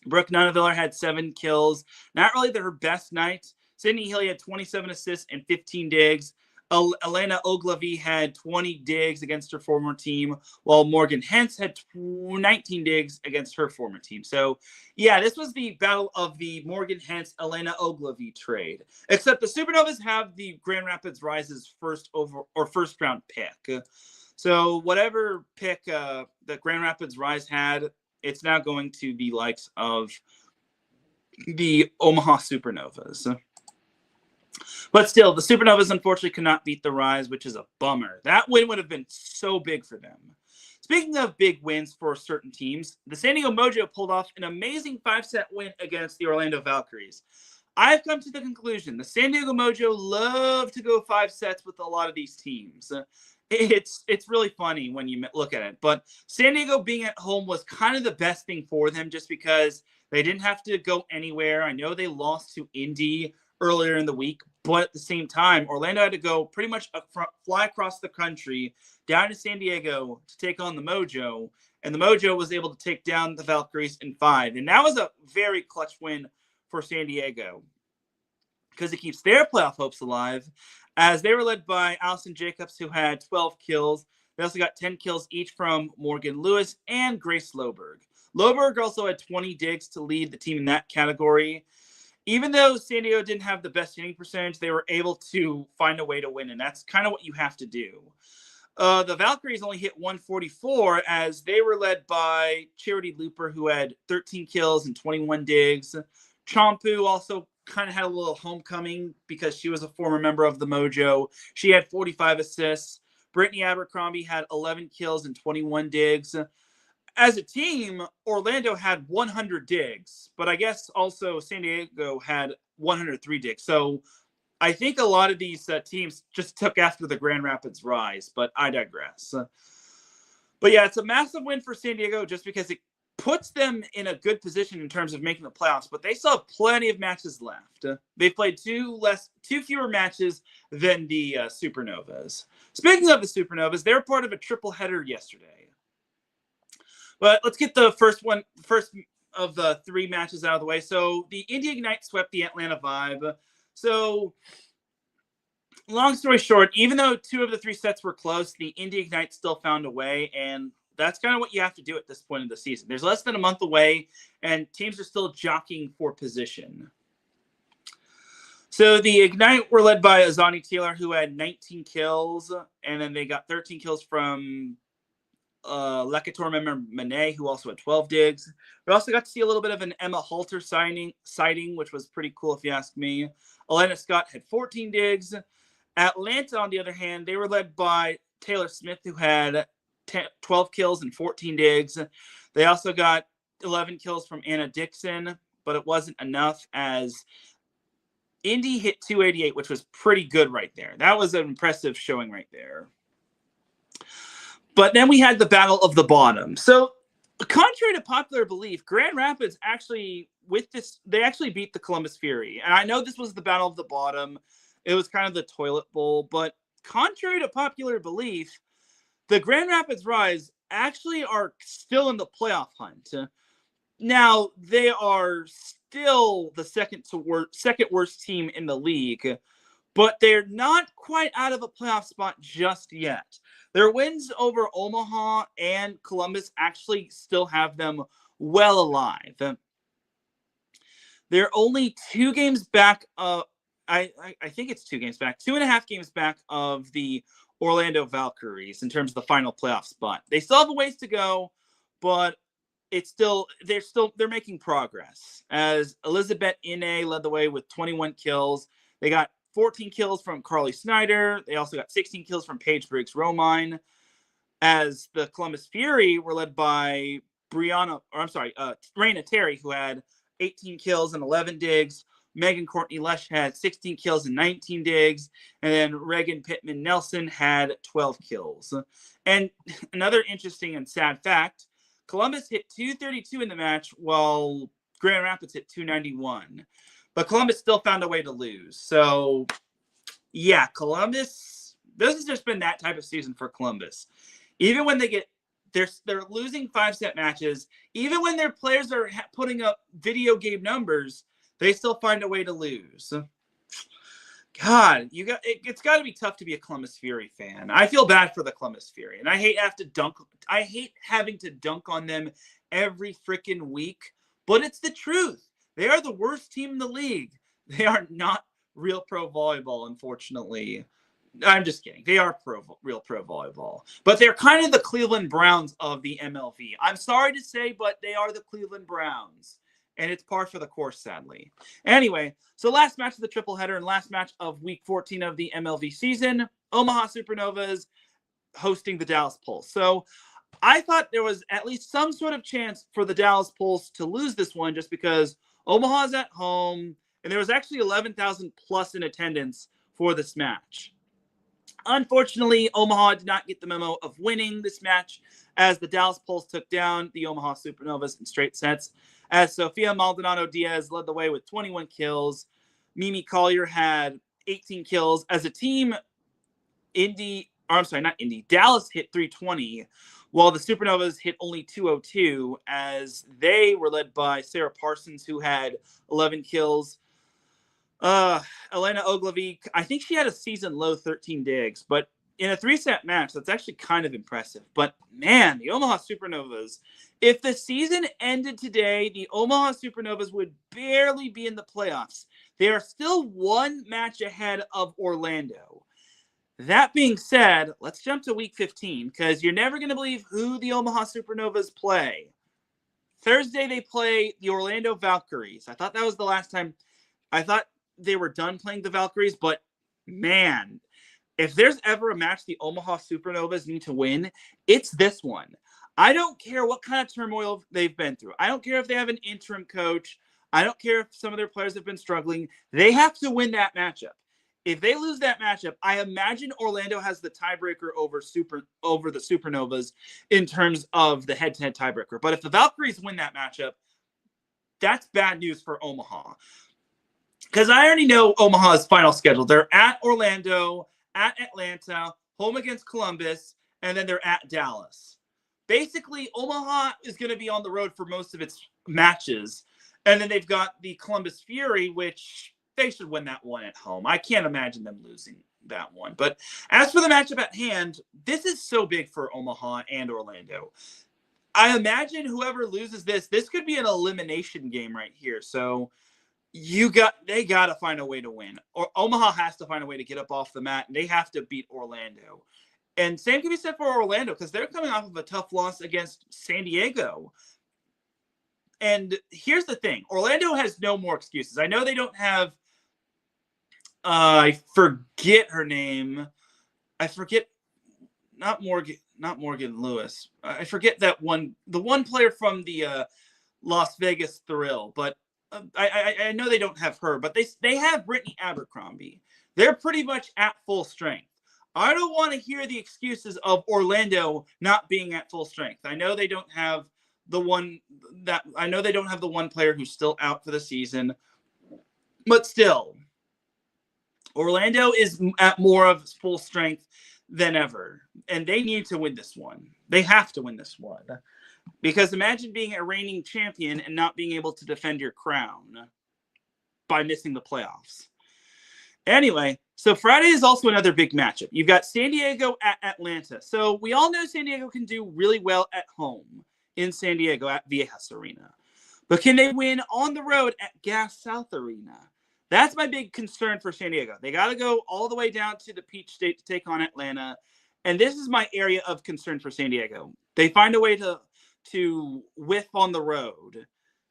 Brooke Nuneviller had 7 kills. Not really her best night. Sydney Hilly had 27 assists and 15 digs. Elena Ogilvie had 20 digs against her former team, while Morgan Hentz had 19 digs against her former team. So, yeah, this was the battle of the Morgan Hentz Elena Ogilvie trade. Except the Supernovas have the Grand Rapids Rise's first round pick. So whatever pick the Grand Rapids Rise had, it's now going to the likes of the Omaha Supernovas. But still, the Supernovas unfortunately could not beat the Rise, which is a bummer. That win would have been so big for them. Speaking of big wins for certain teams, the San Diego Mojo pulled off an amazing 5-set win against the Orlando Valkyries. I've come to the conclusion the San Diego Mojo love to go 5 sets with a lot of these teams. It's really funny when you look at it. But San Diego being at home was kind of the best thing for them just because They didn't have to go anywhere. I know they lost to Indy earlier in the week, but at the same time, Orlando had to go pretty much fly across the country down to San Diego to take on the Mojo, and the Mojo was able to take down the Valkyries in 5. And that was a very clutch win for San Diego because it keeps their playoff hopes alive, as they were led by Allison Jacobs, who had 12 kills. They also got 10 kills each from Morgan Lewis and Grace Loberg. Loberg also had 20 digs to lead the team in that category. Even though San Diego didn't have the best hitting percentage, they were able to find a way to win, and that's kind of what you have to do. The Valkyries only hit 144, as they were led by Charity Looper, who had 13 kills and 21 digs. Chompu also kind of had a little homecoming because she was a former member of the Mojo. She had 45 assists. Brittany Abercrombie had 11 kills and 21 digs. As a team, Orlando had 100 digs, but I guess also San Diego had 103 digs. So I think a lot of these teams just took after the Grand Rapids Rise, but I digress. But yeah, it's a massive win for San Diego just because it puts them in a good position in terms of making the playoffs, but they still have plenty of matches left. They've played two fewer matches than the Supernovas. Speaking of the Supernovas, they were part of a triple header yesterday. But let's get the first of the 3 matches out of the way. So the Indy Ignite swept the Atlanta Vibe. So long story short, even though 2 of the 3 sets were close, the Indy Ignite still found a way, and that's kind of what you have to do at this point in the season. There's less than a month away, and teams are still jockeying for position. So the Ignite were led by Azani Taylor, who had 19 kills, and then they got 13 kills from Lecator member Manet, who also had 12 digs. We also got to see a little bit of an Emma Halter sighting, which was pretty cool if you ask me. Elena Scott had 14 digs. Atlanta, on the other hand, they were led by Taylor Smith, who had 12 kills and 14 digs. They also got 11 kills from Anna Dixon, but it wasn't enough, as Indy hit 288, which was pretty good right there. That was an impressive showing right there. But then we had the Battle of the Bottom. So, contrary to popular belief, Grand Rapids actually, they actually beat the Columbus Fury. And I know this was the Battle of the Bottom. It was kind of the toilet bowl. But contrary to popular belief, the Grand Rapids Rise actually are still in the playoff hunt. Now, they are still the second worst team in the league, but they're not quite out of a playoff spot just yet. Their wins over Omaha and Columbus actually still have them well alive. They're only 2 games back. I think it's 2 games back, 2.5 games back of the Orlando Valkyries in terms of the final playoff spot. They still have a ways to go, but they're making progress. As Elizabeth Ine led the way with 21 kills. They got 14 kills from Carly Snyder. They also got 16 kills from Paige Briggs-Romine. As the Columbus Fury were led by Raina Terry, who had 18 kills and 11 digs. Megan Courtney Lesh had 16 kills and 19 digs. And then Reagan Pittman Nelson had 12 kills. And another interesting and sad fact, Columbus hit 232 in the match, while Grand Rapids hit 291. But Columbus still found a way to lose. So, yeah, Columbus, this has just been that type of season for Columbus. Even when they're losing 5-set matches, even when their players are putting up video game numbers, they still find a way to lose. God, it's got to be tough to be a Columbus Fury fan. I feel bad for the Columbus Fury, and I hate having to dunk on them every freaking week, but it's the truth. They are the worst team in the league. They are not real pro volleyball, unfortunately. I'm just kidding. They are real pro volleyball. But they're kind of the Cleveland Browns of the MLV. I'm sorry to say, but they are the Cleveland Browns. And it's par for the course, sadly. Anyway, so last match of the triple header and last match of week 14 of the MLV season, Omaha Supernovas hosting the Dallas Pulse. So I thought there was at least some sort of chance for the Dallas Pulse to lose this one just because Omaha's at home, and there was actually 11,000 plus in attendance for this match. Unfortunately, Omaha did not get the memo of winning this match as the Dallas Pulse took down the Omaha Supernovas in straight sets. as Sofia Maldonado Diaz led the way with 21 kills. Mimi Collier had 18 kills. As a team, Dallas hit 320, while the Supernovas hit only 202, as they were led by Sarah Parsons, who had 11 kills. Elena Oglavik, I think she had a season low 13 digs, but in a 3-set match, that's actually kind of impressive. But man, the Omaha Supernovas, if the season ended today, the Omaha Supernovas would barely be in the playoffs. They are still one match ahead of Orlando. That being said, let's jump to week 15, because you're never going to believe who the Omaha Supernovas play. Thursday, they play the Orlando Valkyries. I thought that was the last time. I thought they were done playing the Valkyries, but man, if there's ever a match the Omaha Supernovas need to win, it's this one. I don't care what kind of turmoil they've been through. I don't care if they have an interim coach. I don't care if some of their players have been struggling. They have to win that matchup. If they lose that matchup, I imagine Orlando has the tiebreaker over the Supernovas in terms of the head-to-head tiebreaker. But if the Valkyries win that matchup, that's bad news for Omaha. Because I already know Omaha's final schedule. They're at Orlando, at Atlanta, home against Columbus, and then they're at Dallas. Basically, Omaha is going to be on the road for most of its matches. And then they've got the Columbus Fury, which they should win that one at home. I can't imagine them losing that one. But as for the matchup at hand, this is so big for Omaha and Orlando. I imagine whoever loses this could be an elimination game right here. So they got to find a way to win. Or Omaha has to find a way to get up off the mat, and they have to beat Orlando. And same can be said for Orlando, because they're coming off of a tough loss against San Diego. And here's the thing. Orlando has no more excuses. I know they don't have I forget her name. Not Morgan Lewis. I forget the one player from the Las Vegas Thrill, but I know they don't have her, but they have Brittany Abercrombie. They're pretty much at full strength. I don't want to hear the excuses of Orlando not being at full strength. I know they don't have the one player who's still out for the season, but still, Orlando is at more of full strength than ever, and they need to win this one. They have to win this one, because imagine being a reigning champion and not being able to defend your crown by missing the playoffs. Anyway, so Friday is also another big matchup. You've got San Diego at Atlanta. So we all know San Diego can do really well at home in San Diego at Viejas Arena. But can they win on the road at Gas South Arena? That's my big concern for San Diego. They got to go all the way down to the Peach State to take on Atlanta. And this is my area of concern for San Diego. They find a way to whiff on the road.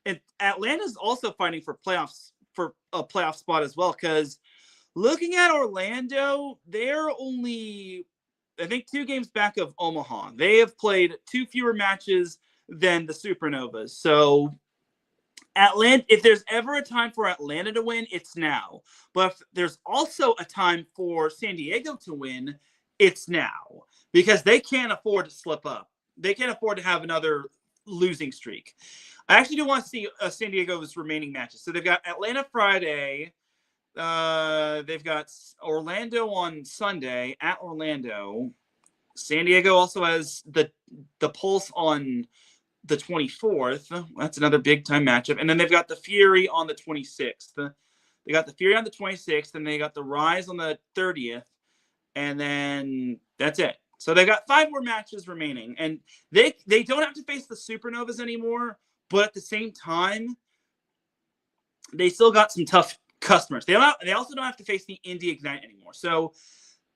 And Atlanta's also fighting for a playoff spot as well, because looking at Orlando, they're only, I think, 2 games back of Omaha. They have played 2 fewer matches than the Supernovas. So Atlanta, if there's ever a time for Atlanta to win, it's now. But if there's also a time for San Diego to win, it's now. Because they can't afford to slip up. They can't afford to have another losing streak. I actually do want to see San Diego's remaining matches. So they've got Atlanta Friday. They've got Orlando on Sunday at Orlando. San Diego also has the Pulse on the 24th. That's another big time matchup. And then they've got the Fury on the 26th. They got the Fury on the 26th, and they got the Rise on the 30th. And then that's it. So they got 5 more matches remaining. And they don't have to face the Supernovas anymore, but at the same time, they still got some tough customers. They also don't have to face the Indy Ignite anymore. So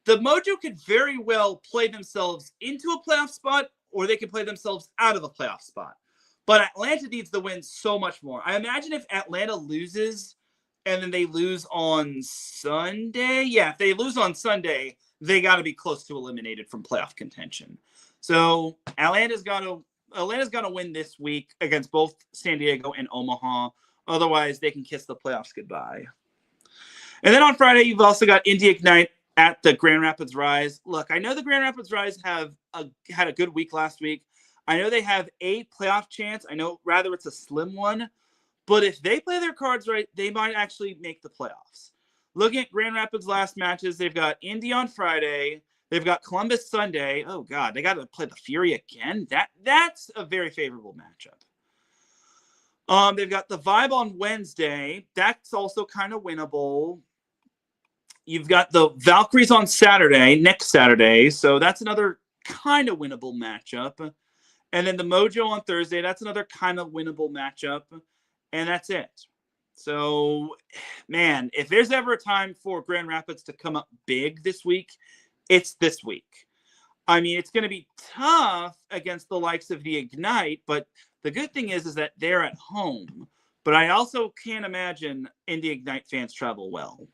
the Mojo could very well play themselves into a playoff spot, or they could play themselves out of a playoff spot. But Atlanta needs the win so much more. I imagine if Atlanta loses and then they lose on Sunday. Yeah, if they lose on Sunday, they got to be close to eliminated from playoff contention. So Atlanta's got to win this week against both San Diego and Omaha. Otherwise, they can kiss the playoffs goodbye. And then on Friday, you've also got Indy Ignite at the Grand Rapids Rise. Look, I know the Grand Rapids Rise had a good week last week. I know they have a playoff chance. I know rather it's a slim one. But if they play their cards right, they might actually make the playoffs. Looking at Grand Rapids' last matches, they've got Indy on Friday. They've got Columbus Sunday. Oh, God, they got to play the Fury again? That's a very favorable matchup. They've got the Vibe on Wednesday. That's also kind of winnable. You've got the Valkyries on Saturday, next Saturday. So that's another kind of winnable matchup. And then the Mojo on Thursday. That's another kind of winnable matchup. And that's it. So, man, if there's ever a time for Grand Rapids to come up big this week, it's this week. I mean, it's going to be tough against the likes of the Ignite, but the good thing is that they're at home. But I also can't imagine Indy Ignite fans travel well.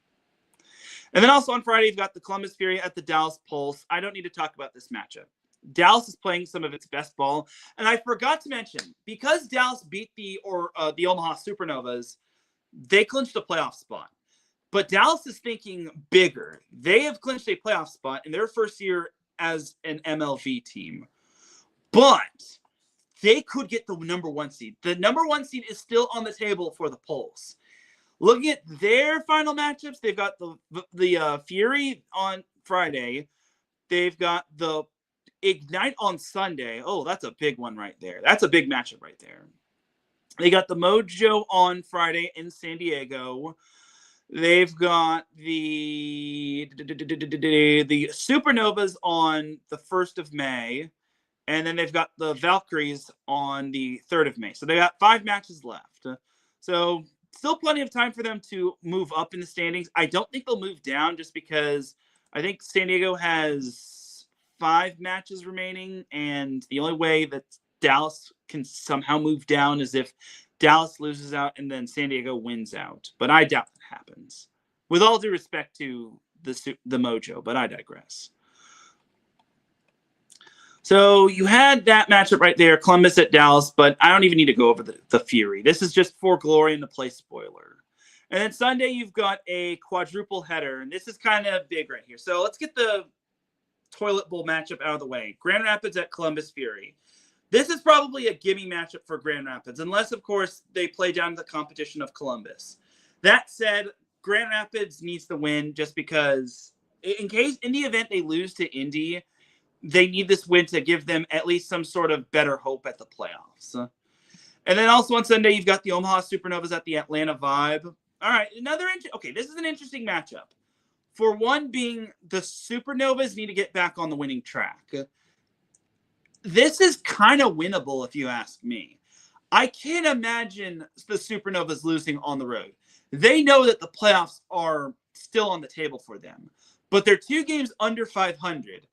And then also on Friday, you've got the Columbus Fury at the Dallas Pulse. I don't need to talk about this matchup. Dallas is playing some of its best ball. And I forgot to mention, because Dallas beat the Omaha Supernovas, they clinched a playoff spot. But Dallas is thinking bigger. They have clinched a playoff spot in their first year as an MLV team. But they could get the number 1 seed. The number 1 seed is still on the table for the Pulse. Looking at their final matchups, they've got the Fury on Friday. They've got the Ignite on Sunday. Oh, that's a big one right there. That's a big matchup right there. They got the Mojo on Friday in San Diego. They've got the Supernovas on the 1st of May. And then they've got the Valkyries on the 3rd of May. So they got 5 matches left. So still plenty of time for them to move up in the standings. I don't think they'll move down just because I think San Diego has 5 matches remaining, and the only way that Dallas can somehow move down is if Dallas loses out and then San Diego wins out. But I doubt that happens. With all due respect to the Mojo, but I digress. So you had that matchup right there, Columbus at Dallas, but I don't even need to go over the Fury. This is just for glory and to play spoiler. And then Sunday, you've got a quadruple header, and this is kind of big right here. So let's get the toilet bowl matchup out of the way. Grand Rapids at Columbus Fury. This is probably a gimme matchup for Grand Rapids, unless, of course, they play down to the competition of Columbus. That said, Grand Rapids needs to win just because in the event they lose to Indy, they need this win to give them at least some sort of better hope at the playoffs. And then also on Sunday, you've got the Omaha Supernovas at the Atlanta Vibe. All right, this is an interesting matchup. For one being, the Supernovas need to get back on the winning track. This is kind of winnable, if you ask me. I can't imagine the Supernovas losing on the road. They know that the playoffs are still on the table for them, but they're 2 games under 500.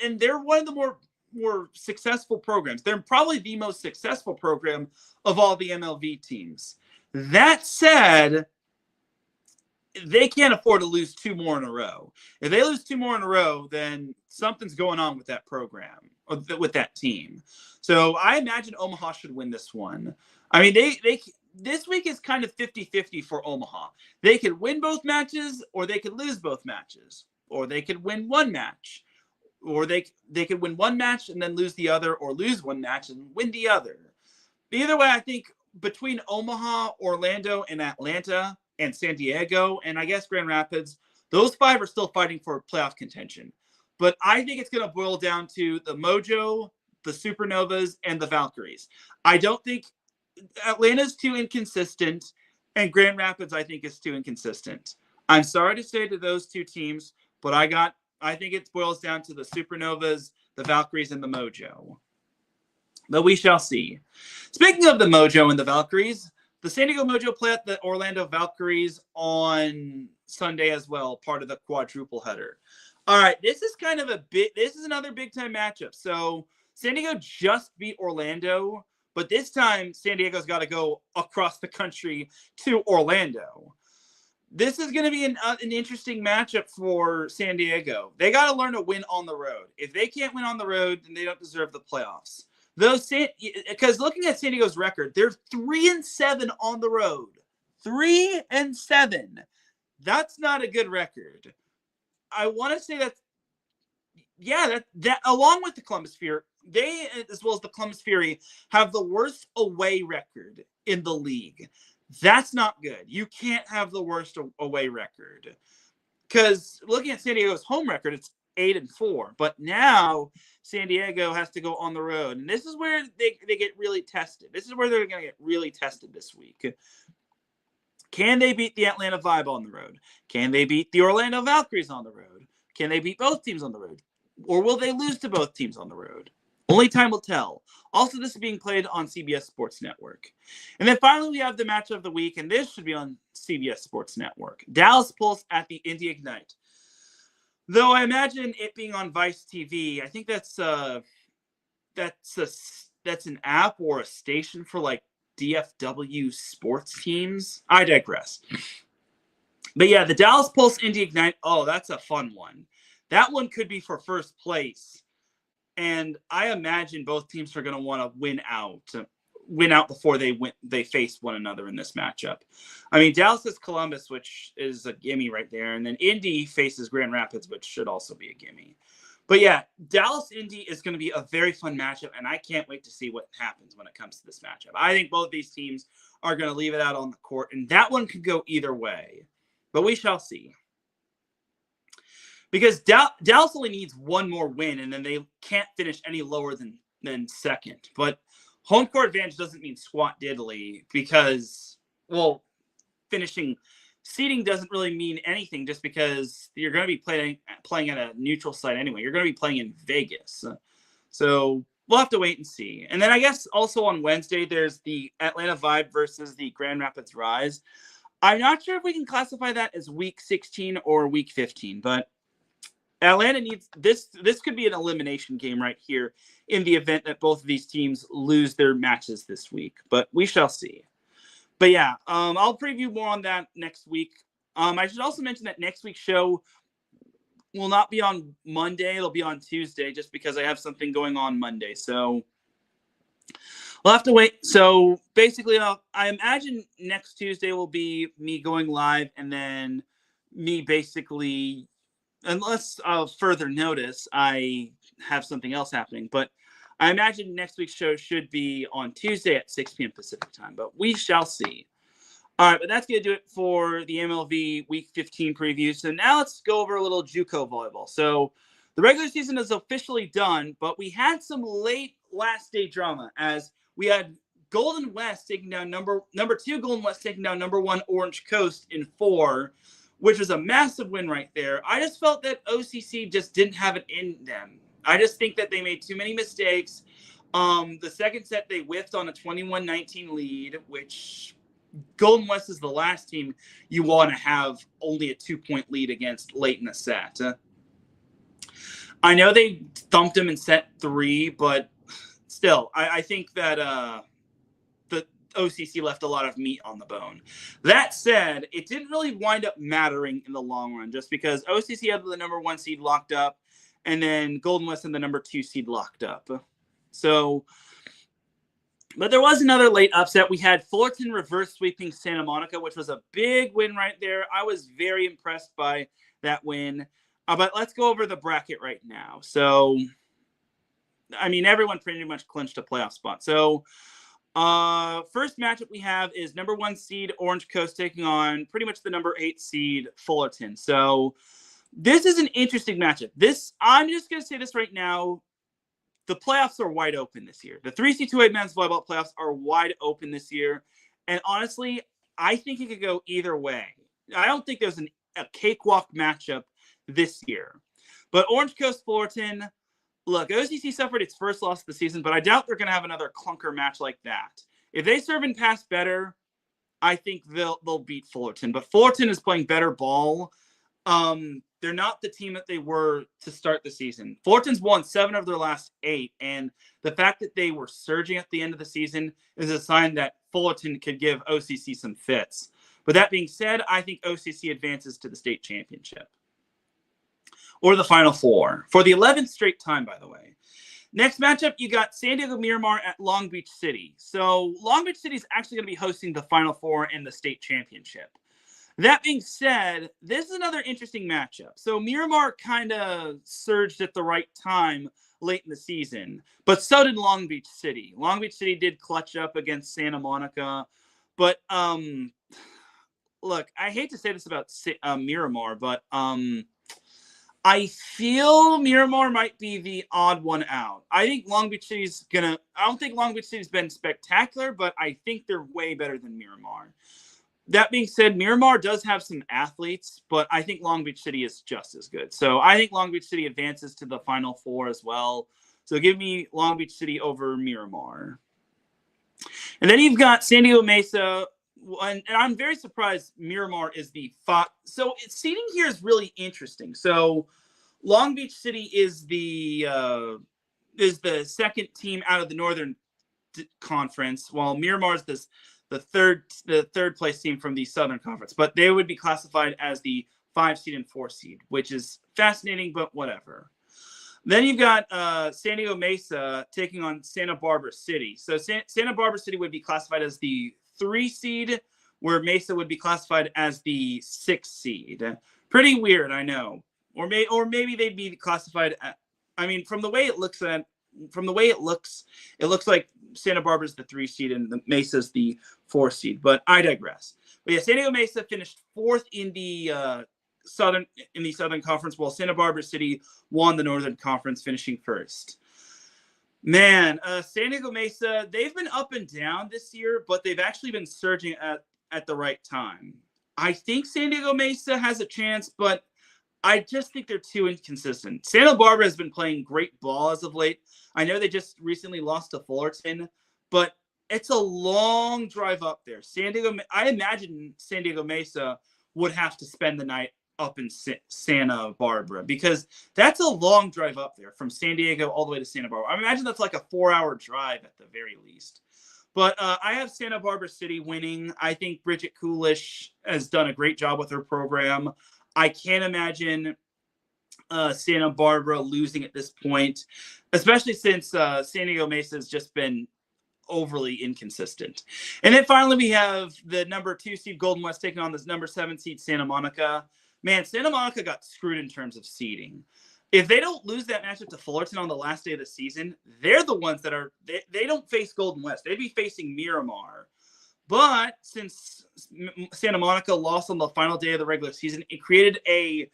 And they're one of the more successful programs. They're probably the most successful program of all the MLV teams. That said, they can't afford to lose 2 more in a row. If they lose 2 more in a row, then something's going on with that program, or with that team. So I imagine Omaha should win this one. I mean, this week is kind of 50-50 for Omaha. They could win both matches, or they could lose both matches, or they could win one match, or they could win one match and then lose the other, or lose one match and win the other. Either way, I think between Omaha, Orlando, and Atlanta, and San Diego, and I guess Grand Rapids, those 5 are still fighting for playoff contention. But I think it's going to boil down to the Mojo, the Supernovas, and the Valkyries. I don't think Atlanta's too inconsistent, and Grand Rapids, I think, is too inconsistent. I'm sorry to say to those 2 teams, but I think it boils down to the Supernovas, the Valkyries, and the Mojo. But we shall see. Speaking of the Mojo and the Valkyries, the San Diego Mojo play at the Orlando Valkyries on Sunday as well, part of the quadruple header. All right, this is another big time matchup. So San Diego just beat Orlando, but this time San Diego's got to go across the country to Orlando. This is going to be an interesting matchup for San Diego. They got to learn to win on the road. If they can't win on the road, then they don't deserve the playoffs. Because looking at San Diego's record, they're 3-7 on the road. 3-7. That's not a good record. I want to say that along with the Columbus Fury, they, as well as the Columbus Fury, have the worst away record in the league. That's not good. You can't have the worst away record. Because looking at San Diego's home record, it's 8-4. But now San Diego has to go on the road. And this is where they get really tested. This is where they're going to get really tested this week. Can they beat the Atlanta Vibe on the road? Can they beat the Orlando Valkyries on the road? Can they beat both teams on the road? Or will they lose to both teams on the road? Only time will tell. Also, this is being played on CBS Sports Network. And then finally, we have the match of the week, and this should be on CBS Sports Network. Dallas Pulse at the Indy Ignite. Though I imagine it being on Vice TV, I think that's an app or a station for like DFW sports teams. I digress. But yeah, the Dallas Pulse Indy Ignite, oh, that's a fun one. That one could be for first place. And I imagine both teams are going to want to win out before they face one another in this matchup. I mean, Dallas is Columbus, which is a gimme right there. And then Indy faces Grand Rapids, which should also be a gimme. But yeah, Dallas-Indy is going to be a very fun matchup, and I can't wait to see what happens when it comes to this matchup. I think both these teams are going to leave it out on the court, and that one could go either way. But we shall see. Because Dallas only needs one more win, and then they can't finish any lower than second. But home court advantage doesn't mean squat diddly because, well, seeding doesn't really mean anything just because you're going to be playing at a neutral site anyway. You're going to be playing in Vegas. So we'll have to wait and see. And then I guess also on Wednesday, there's the Atlanta Vibe versus the Grand Rapids Rise. I'm not sure if we can classify that as week 16 or week 15, but Atlanta needs this. This could be an elimination game right here in the event that both of these teams lose their matches this week, but we shall see. But yeah, I'll preview more on that next week. I should also mention that next week's show will not be on Monday. It'll be on Tuesday just because I have something going on Monday. So we'll have to wait. So basically, I imagine next Tuesday will be me going live and then me basically, unless further notice, I have something else happening. But I imagine next week's show should be on Tuesday at 6 p.m. Pacific time, but we shall see. All right, but that's going to do it for the MLV Week 15 preview. So now let's go over a little JUCO volleyball. So the regular season is officially done, but we had some late last day drama as we had Golden West taking down number 2 Golden West taking down number 1 Orange Coast in 4, which was a massive win right there. I just felt that OCC just didn't have it in them. I just think that they made too many mistakes. The second set, they whiffed on a 21-19 lead, which Golden West is the last team you want to have only a 2-point lead against late in the set. I know they thumped them in set 3, but still, I think that the OCC left a lot of meat on the bone. That said, it didn't really wind up mattering in the long run just because OCC had the number 1 seed locked up, and then Golden West and the number 2 seed locked up. So, but there was another late upset. We had Fullerton reverse sweeping Santa Monica, which was a big win right there. I was very impressed by that win. But let's go over the bracket right now. So, I mean, everyone pretty much clinched a playoff spot. So, first matchup we have is number 1 seed Orange Coast taking on pretty much the number 8 seed Fullerton. So, this is an interesting matchup. I'm just going to say this right now. The playoffs are wide open this year. The 3C2A men's volleyball playoffs are wide open this year. And honestly, I think it could go either way. I don't think there's a cakewalk matchup this year. But Orange Coast Fullerton, look, OCC suffered its first loss of the season, but I doubt they're going to have another clunker match like that. If they serve and pass better, I think they'll beat Fullerton. But Fullerton is playing better ball. They're not the team that they were to start the season. Fullerton's won 7 of their last 8, and the fact that they were surging at the end of the season is a sign that Fullerton could give OCC some fits. But that being said, I think OCC advances to the state championship. Or the Final Four. For the 11th straight time, by the way. Next matchup, you got San Diego Miramar at Long Beach City. So Long Beach City is actually going to be hosting the Final Four and the state championship. That being said, this is another interesting matchup. So Miramar kind of surged at the right time late in the season, but so did Long Beach City. Long Beach City did clutch up against Santa Monica, but look, I hate to say this about Miramar, but I feel Miramar might be the odd one out. I think Long Beach City's I don't think Long Beach City's been spectacular, but I think they're way better than Miramar. That being said, Miramar does have some athletes, but I think Long Beach City is just as good. So I think Long Beach City advances to the Final Four as well. So give me Long Beach City over Miramar. And then you've got San Diego Mesa. And I'm very surprised Miramar is the five. So seating here is really interesting. So Long Beach City is the second team out of the Northern Conference, while Miramar is the third place team from the Southern Conference. But they would be classified as the 5 seed and 4 seed, which is fascinating, but whatever. Then you've got San Diego Mesa taking on Santa Barbara City. So Santa Barbara City would be classified as the 3 seed, where Mesa would be classified as the 6 seed. Pretty weird, I know. Or maybe they'd be classified. From the way it looks, it looks like Santa Barbara's the 3 seed and the Mesa's the 4 seed. But I digress. But yeah, San Diego Mesa finished 4th in the Southern Conference, while Santa Barbara City won the Northern Conference, finishing 1st. Man, San Diego Mesa, they've been up and down this year, but they've actually been surging at the right time. I think San Diego Mesa has a chance, but I just think they're too inconsistent. Santa Barbara has been playing great ball as of late. I know they just recently lost to Fullerton, but it's a long drive up there. I imagine San Diego Mesa would have to spend the night up in Santa Barbara, because that's a long drive up there from San Diego all the way to Santa Barbara. I imagine that's like a 4-hour drive at the very least. But I have Santa Barbara City winning. I think Bridget Coolish has done a great job with her program. I can't imagine Santa Barbara losing at this point, especially since San Diego Mesa has just been overly inconsistent. And then finally, we have the number 2 seed Golden West taking on this number 7 seed Santa Monica. Man, Santa Monica got screwed in terms of seeding. If they don't lose that matchup to Fullerton on the last day of the season, they're the ones that are they don't face Golden West. They'd be facing Miramar. But since Santa Monica lost on the final day of the regular season, it created a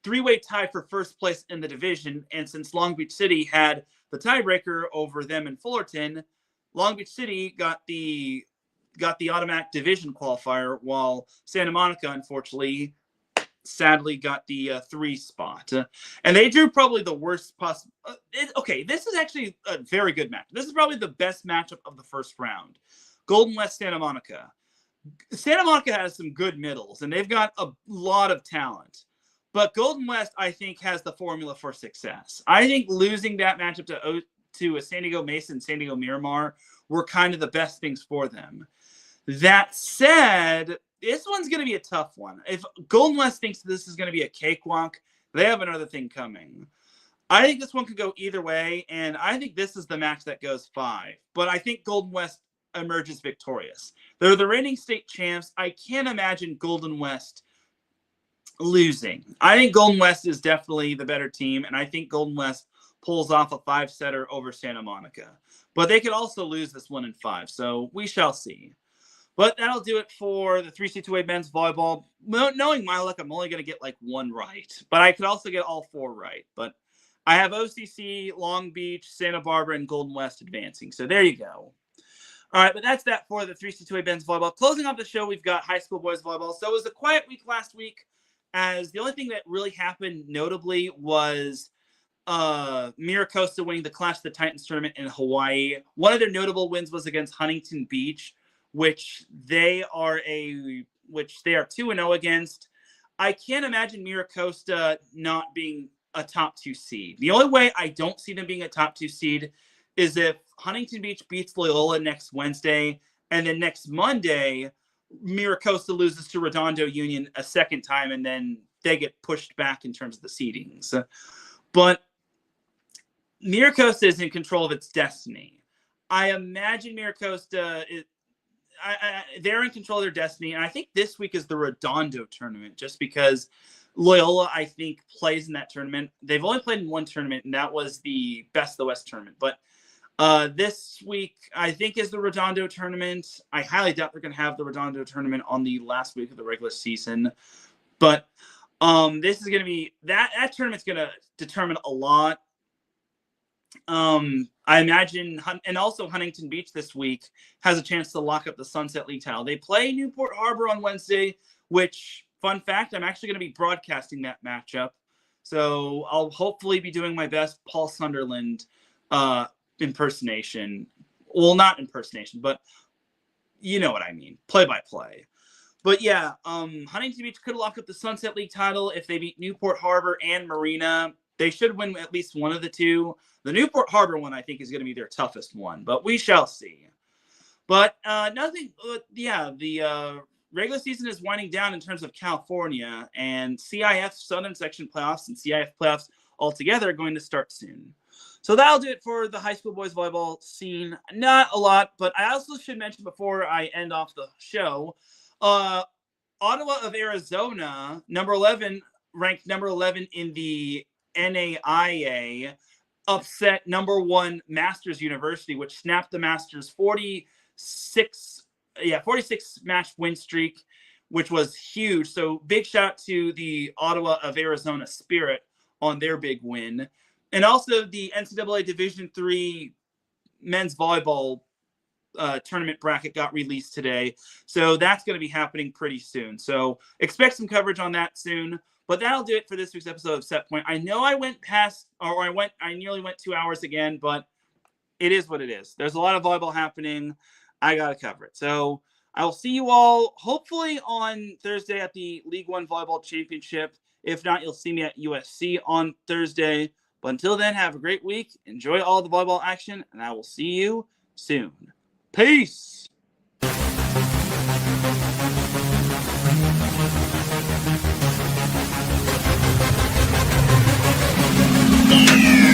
3-way tie for first place in the division. And since Long Beach City had the tiebreaker over them in Fullerton, Long Beach City got the automatic division qualifier, while Santa Monica, unfortunately, sadly got the 3 spot. And they drew probably the worst possible. Okay, this is actually a very good match. This is probably the best matchup of the first round. Golden West, Santa Monica. Santa Monica has some good middles, and they've got a lot of talent. But Golden West, I think, has the formula for success. I think losing that matchup to a San Diego Mesa and San Diego Miramar were kind of the best things for them. That said, this one's going to be a tough one. If Golden West thinks this is going to be a cakewalk, they have another thing coming. I think this one could go either way, and I think this is the match that goes 5. But I think Golden West emerges victorious. They're the reigning state champs. I can't imagine Golden West losing. I think Golden West is definitely the better team, and I think Golden West pulls off a 5-setter over Santa Monica. But they could also lose this one in 5, so we shall see. But that'll do it for the 3C2A men's volleyball. Knowing my luck, I'm only going to get like 1 right. But I could also get all 4 right. But I have OCC, Long Beach, Santa Barbara, and Golden West advancing. So there you go. All right, but that's that for the 3C2A men's volleyball. Closing off the show, we've got high school boys volleyball. So it was a quiet week last week, as the only thing that really happened notably was Miracosta winning the Clash of the Titans tournament in Hawaii. One of their notable wins was against Huntington Beach, which they are 2-0 against. I can't imagine Miracosta not being a top 2 seed. The only way I don't see them being a top 2 seed is if Huntington Beach beats Loyola next Wednesday, and then next Monday, Miracosta loses to Redondo Union a second time, and then they get pushed back in terms of the seedings. But Miracosta is in control of its destiny. I imagine Miracosta they're in control of their destiny. And I think this week is the Redondo tournament, just because Loyola, I think, plays in that tournament. They've only played in one tournament, and that was the Best of the West tournament. But this week, I think, is the Redondo tournament. I highly doubt they're going to have the Redondo tournament on the last week of the regular season. But this is going to be that tournament's going to determine a lot. I imagine, and also Huntington Beach this week has a chance to lock up the Sunset League title. They play Newport Harbor on Wednesday, which, fun fact, I'm actually going to be broadcasting that matchup. So I'll hopefully be doing my best Paul Sunderland impersonation. Well, not impersonation, but you know what I mean. Play-by-play. But yeah, Huntington Beach could lock up the Sunset League title if they beat Newport Harbor and Marina. They should win at least one of the two. The Newport Harbor one, I think, is going to be their toughest one, but we shall see. But the regular season is winding down in terms of California, and CIF Southern Section playoffs and CIF playoffs altogether are going to start soon. So that'll do it for the high school boys volleyball scene. Not a lot, but I also should mention before I end off the show, Ottawa of Arizona, ranked number 11 in the NAIA, upset number 1 Masters University, which snapped the Masters 46 match win streak, which was huge. So big shout out to the Ottawa of Arizona Spirit on their big win. And also the NCAA Division III men's volleyball tournament bracket got released today. So that's going to be happening pretty soon. So expect some coverage on that soon. But that'll do it for this week's episode of Set Point. I know I nearly went 2 hours again, but it is what it is. There's a lot of volleyball happening. I got to cover it. So I will see you all hopefully on Thursday at the League One Volleyball Championship. If not, you'll see me at USC on Thursday. But until then, have a great week. Enjoy all the volleyball action, and I will see you soon. Peace! Yeah.